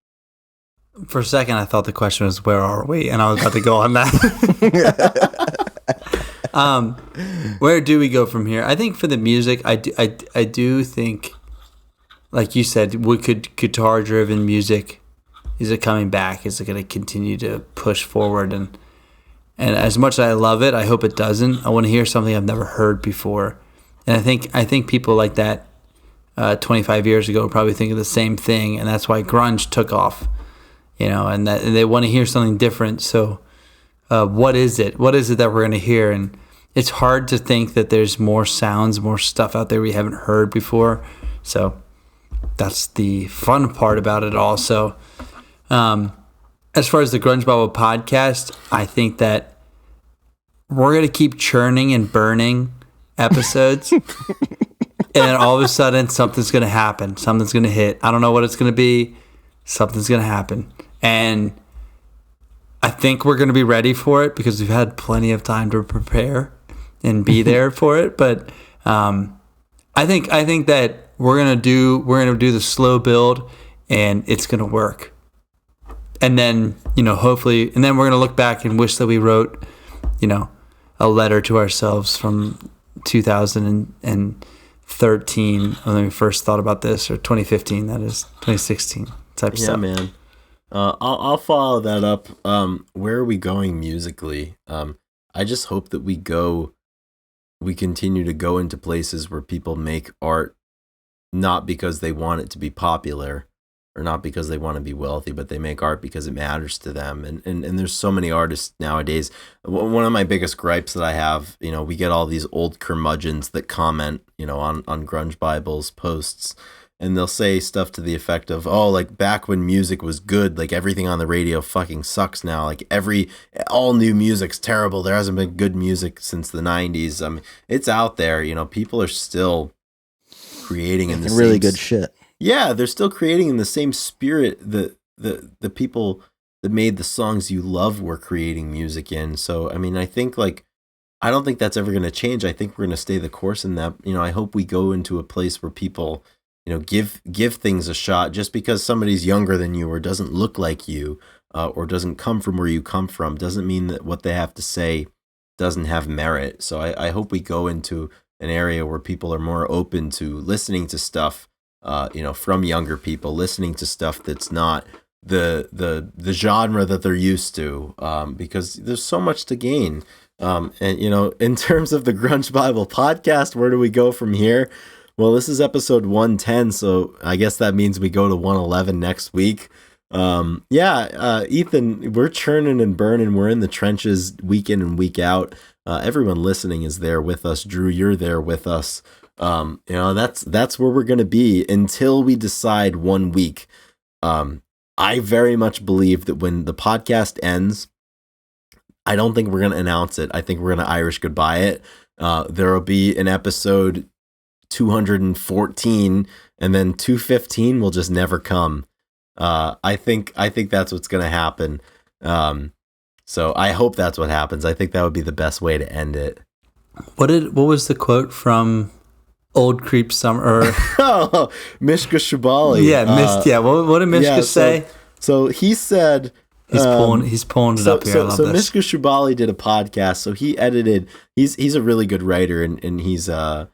For a second, I thought the question was, "Where are we?" And I was about to go on that. Where do we go from here? I think for the music, I do think, like you said, guitar-driven music. Is it coming back? Is it going to continue to push forward? And as much as I love it, I hope it doesn't. I want to hear something I've never heard before. And I think people like that 25 years ago probably think of the same thing, and that's why grunge took off. And that they want to hear something different. So, what is it? What is it that we're going to hear? And it's hard to think that there's more sounds, more stuff out there we haven't heard before. So, that's the fun part about it also. As far as the Grunge Bible podcast, I think that we're going to keep churning and burning episodes. And then all of a sudden, something's going to happen. Something's going to hit. I don't know what it's going to be. Something's going to happen. And I think we're going to be ready for it because we've had plenty of time to prepare and be there for it. But I think that we're going to do the slow build, and it's going to work. And then, hopefully, and then we're going to look back and wish that we wrote, a letter to ourselves from 2013 when we first thought about this, or 2015, that is 2016 type stuff. Yeah, man. I'll follow that up. Where are we going musically? I just hope that we continue to go into places where people make art, not because they want it to be popular or not because they want to be wealthy, but they make art because it matters to them. And there's so many artists nowadays. One of my biggest gripes that I have, we get all these old curmudgeons that comment, on Grunge Bible's posts, and they'll say stuff to the effect of, oh, like back when music was good, like everything on the radio fucking sucks now. Like all new music's terrible. There hasn't been good music since the 90s. I mean, it's out there, people are still creating in the really good shit. Yeah, they're still creating in the same spirit that the people that made the songs you love were creating music in. So, I mean, I think I don't think that's ever going to change. I think we're going to stay the course in that. I hope we go into a place where people, give things a shot. Just because somebody's younger than you or doesn't look like you or doesn't come from where you come from doesn't mean that what they have to say doesn't have merit. So I hope we go into an area where people are more open to listening to stuff, from younger people, listening to stuff that's not the genre that they're used to, because there's so much to gain. And in terms of the Grunge Bible podcast, where do we go from here? Well, this is episode 110, so I guess that means we go to 111 next week. Ethan, we're churning and burning. We're in the trenches week in and week out. Everyone listening is there with us. Drew, you're there with us. That's where we're going to be until we decide 1 week. I very much believe that when the podcast ends, I don't think we're going to announce it. I think we're going to Irish goodbye it. There will be an episode 214, and then 215 will just never come. I think that's what's going to happen. So I hope that's what happens. I think that would be the best way to end it. What was the quote from Old Creep Summer? Oh, Mishka Shubaly. Yeah, What did Mishka say? So he said he's pulling it up here. I love this. Mishka Shubaly did a podcast. So he edited. He's a really good writer, and he's a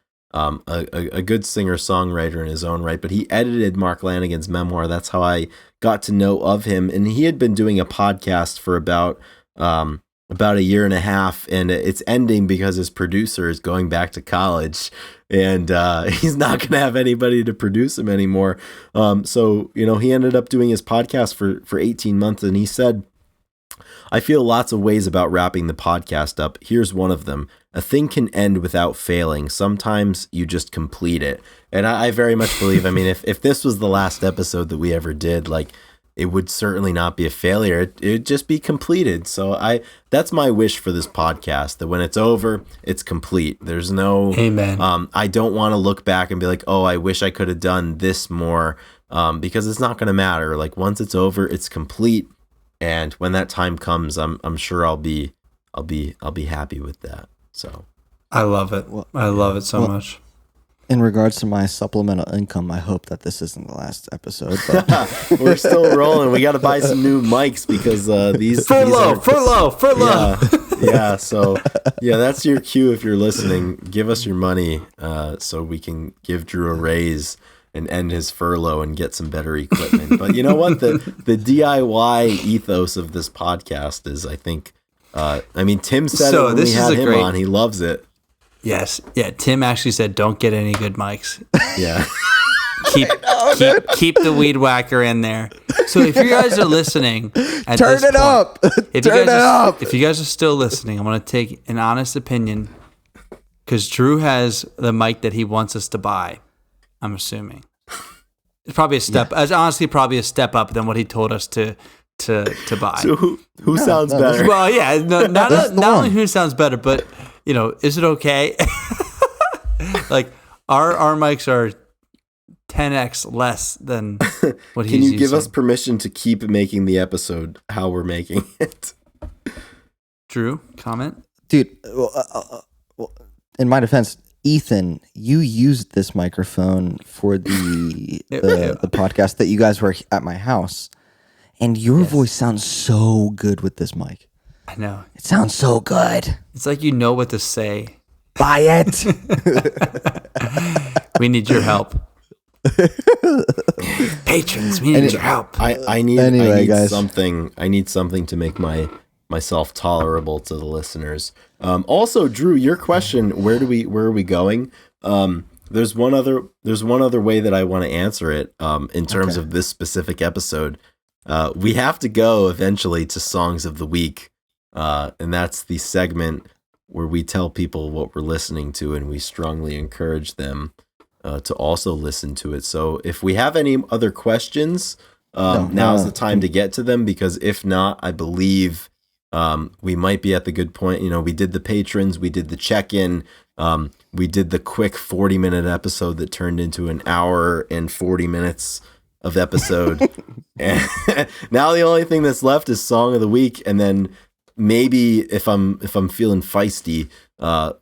good singer-songwriter in his own right, but he edited Mark Lanigan's memoir. That's how I got to know of him. And he had been doing a podcast for about a year and a half, and it's ending because his producer is going back to college, and he's not going to have anybody to produce him anymore. So he ended up doing his podcast for 18 months, and he said, I feel lots of ways about wrapping the podcast up. Here's one of them. A thing can end without failing. Sometimes you just complete it. And I very much believe, if this was the last episode that we ever did, it would certainly not be a failure. It'd just be completed. So that's my wish for this podcast, that when it's over, it's complete. There's no, Amen. I don't want to look back and be like, oh, I wish I could have done this more, because it's not going to matter. Once it's over, it's complete. And when that time comes, I'm sure I'll be happy with that. So I love it. I love it so much. In regards to my supplemental income, I hope that this isn't the last episode. But we're still rolling. We got to buy some new mics because these furlough. Yeah. So that's your cue if you're listening. Give us your money so we can give Drew a raise and end his furlough and get some better equipment. But you know what? The DIY ethos of this podcast is, I think, Tim said it when we had him on. He loves it. Yes. Yeah. Tim actually said, don't get any good mics. Yeah. keep the weed whacker in there. So if you guys are listening, turn it up. If you guys are still listening, I'm going to take an honest opinion, because Drew has the mic that he wants us to buy. I'm assuming it's probably a step. It's honestly probably a step up than what he told us to to buy. So who sounds no, better? Well, yeah, no, That's the not only one. who sounds better, but is it okay? Like our mics are 10x less than what he's Can you using. give us permission to keep making the episode how we're making it? Drew, comment? Dude, in my defense, Ethan, you used this microphone for the podcast that you guys were at my house, and your voice sounds so good with this mic. I know. It sounds so good. It's like you know what to say. Buy it. We need your help. Patrons, we need your help. I need guys. something. I need something to make myself tolerable to the listeners. Also, Drew, your question: where are we going? There's one other way that I want to answer it. In terms of this specific episode, we have to go eventually to songs of the week, and that's the segment where we tell people what we're listening to, and we strongly encourage them to also listen to it. So if we have any other questions, now's the time to get to them, because if not, I believe we might be at the good point. We did the patrons, we did the check-in, we did the quick 40-minute episode that turned into an hour and 40 minutes of episode. And now the only thing that's left is song of the week, and then maybe if I'm feeling feisty, I'll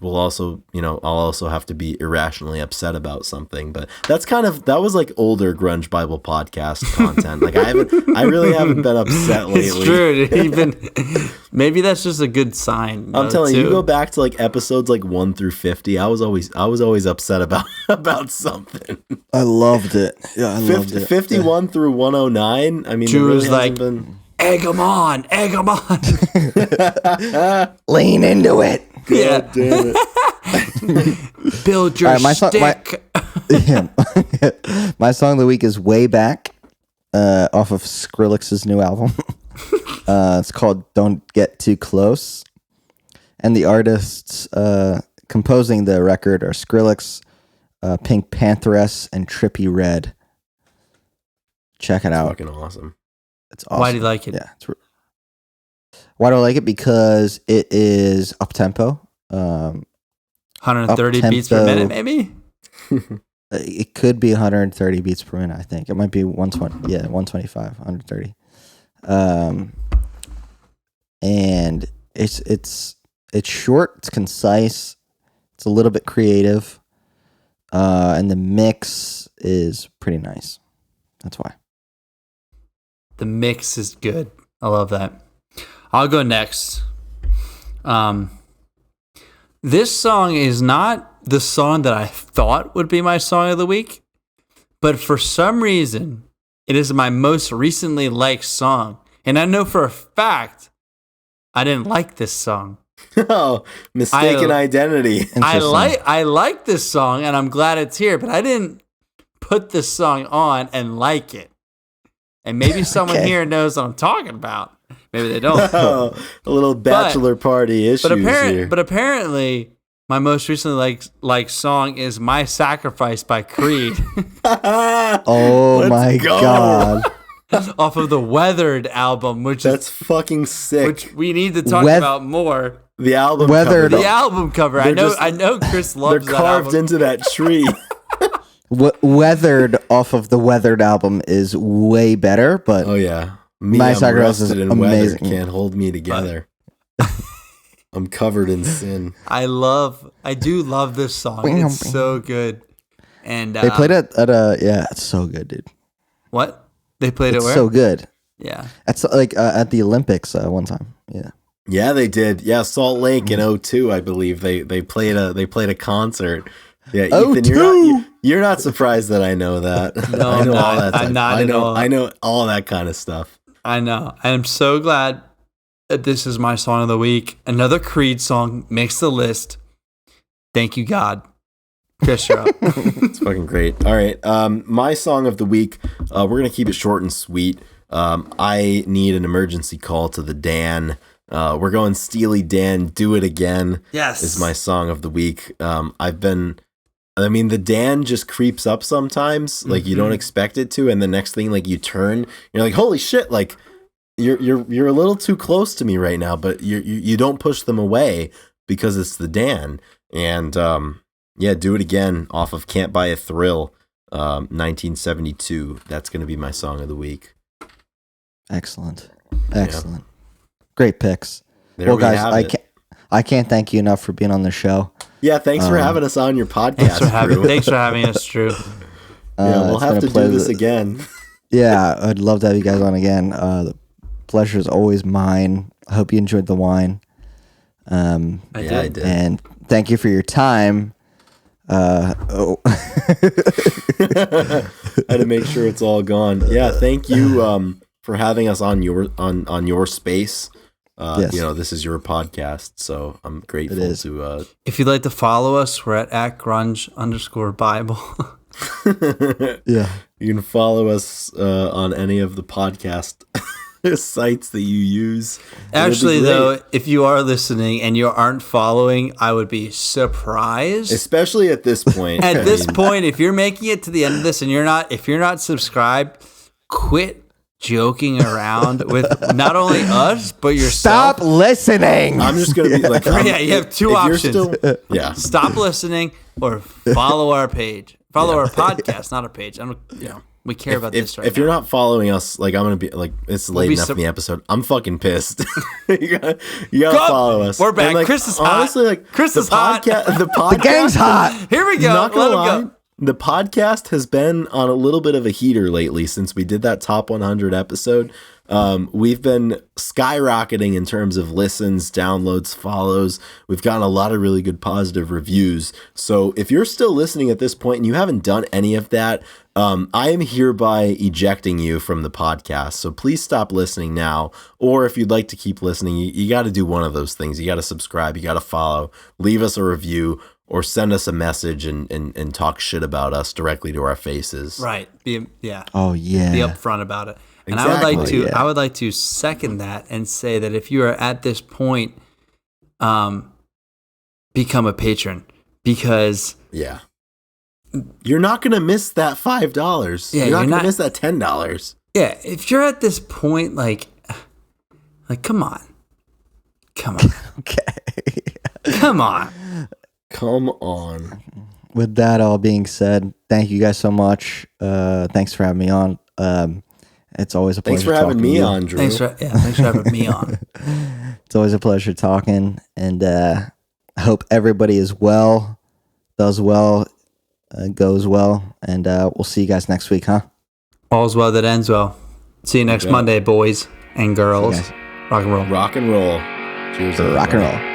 also have to be irrationally upset about something. But that was like older grunge Bible podcast content. Like I really haven't been upset lately. It's true. Maybe that's just a good sign. I'm telling you, too. go back to like episodes like 1 through 50. I was always upset about something. I loved it. Yeah, I loved it. 51 through 109. I mean, Drew there was really like, hasn't been... egg them on. Lean into it. Yeah. God damn it. Build your All right, stick. My song of the week is Way Back, off of Skrillex's new album. It's called Don't Get Too Close. And the artists composing the record are Skrillex, Pink Pantheress, and Trippie Redd. Check it out. Fucking awesome. It's awesome. Why do you like it? Yeah. Why do I like it? Because it is up-tempo. 130 beats per up-tempo. minute, maybe? It could be 130 beats per minute, I think. It might be 120. Yeah, 125, 130. And it's short, it's concise, it's a little bit creative, and the mix is pretty nice. That's why. The mix is good. I love that. I'll go next. This song is not the song that I thought would be my song of the week, but for some reason, it is my most recently liked song. And I know for a fact I didn't like this song. Oh, mistaken identity. I like this song, and I'm glad it's here, but I didn't put this song on and like it. And maybe someone here knows what I'm talking about. Maybe they don't. Oh, a little bachelor party issues here. But apparently, my most recently liked song is "My Sacrifice" by Creed, Oh my God. off of the Weathered album, That's fucking sick. which we need to talk about more. The album Weathered- cover, The album cover. I know Chris they're loves that carved album. into that tree. Weathered off of the Weathered album is way better, but Oh yeah, me, My I'm Sacrifice is rusted and weathered, amazing. can't hold me together. I'm covered in sin. I do love this song. It's so good. And they played it at a it's so good, dude. what? They played It's it where? so good. Yeah. It's like at the Olympics one time. Yeah. Yeah, they did. Yeah, Salt Lake in 2002, I believe they played a concert. Yeah, Ethan, you're not surprised that I know that. No, I know I'm all that. not at all. I know all that kind of stuff. I know. I'm so glad that this is my song of the week. Another Creed song makes the list. Thank you, God. Chris, you're up. It's fucking great. All right, my song of the week. We're gonna keep it short and sweet. I need an emergency call to the Dan. We're going Steely Dan. Do It Again. Yes. Is my song of the week. I've been I mean, the Dan just creeps up sometimes, like you don't expect it to, and the next thing, like you turn, you're like, holy shit, like you're a little too close to me right now, but you don't push them away because it's the Dan. And yeah, Do It Again off of Can't Buy a Thrill, 1972. That's going to be my song of the week. Excellent. Great picks. Well, guys, I can't thank you enough for being on the show. Yeah, thanks for having us on your podcast. Thanks for having us, Drew. Yeah, we'll have to do this again. Yeah, I'd love to have you guys on again. The pleasure is always mine. I hope you enjoyed the wine. I did. And thank you for your time. I had to make sure it's all gone. Yeah, thank you for having us on your space. Yes. You know, this is your podcast, so I'm grateful to. If you'd like to follow us, we're at @grunge_Bible. Yeah, you can follow us on any of the podcast sites that you use. Actually, though, if you are listening and you aren't following, I would be surprised. Especially at this point. At this point, if you're making it to the end of this and if you're not subscribed, quit joking around with not only us but yourself. Stop listening. I'm just gonna be like, yeah, you have two options. Yeah, stop listening or follow our page. Follow our podcast, not our page. We care about this right now. If you're not following us, like I'm gonna be like, it's late enough in the episode. I'm fucking pissed. you gotta follow us. We're back. And, like, Chris is hot. Honestly, like Chris is hot. The gang's hot. Here we go. Not gonna Let him lie, go. the podcast has been on a little bit of a heater lately since we did that top 100 episode. We've been skyrocketing in terms of listens, downloads, follows. We've gotten a lot of really good positive reviews. So if you're still listening at this point and you haven't done any of that, I am hereby ejecting you from the podcast. So please stop listening now. Or if you'd like to keep listening, you got to do one of those things. You got to subscribe, you got to follow, leave us a review, or send us a message and talk shit about us directly to our faces. Right. Oh yeah. Be upfront about it. And Exactly. I would like to second that and say that if you are at this point, become a patron, because you're not gonna miss that $5. Yeah, you're not gonna miss that $10. Yeah, if you're at this point, like come on. Okay. Come on. Come on. With that all being said, thank you guys so much. Thanks for having me on. It's always a pleasure. Thanks for having me on, Drew. Thanks for having me on. It's always a pleasure talking, and I hope everybody is well, does well, goes well, and we'll see you guys next week, huh? All's well that ends well. See you next Monday, boys and girls. Rock and roll. Rock and roll. Cheers. Rock and roll.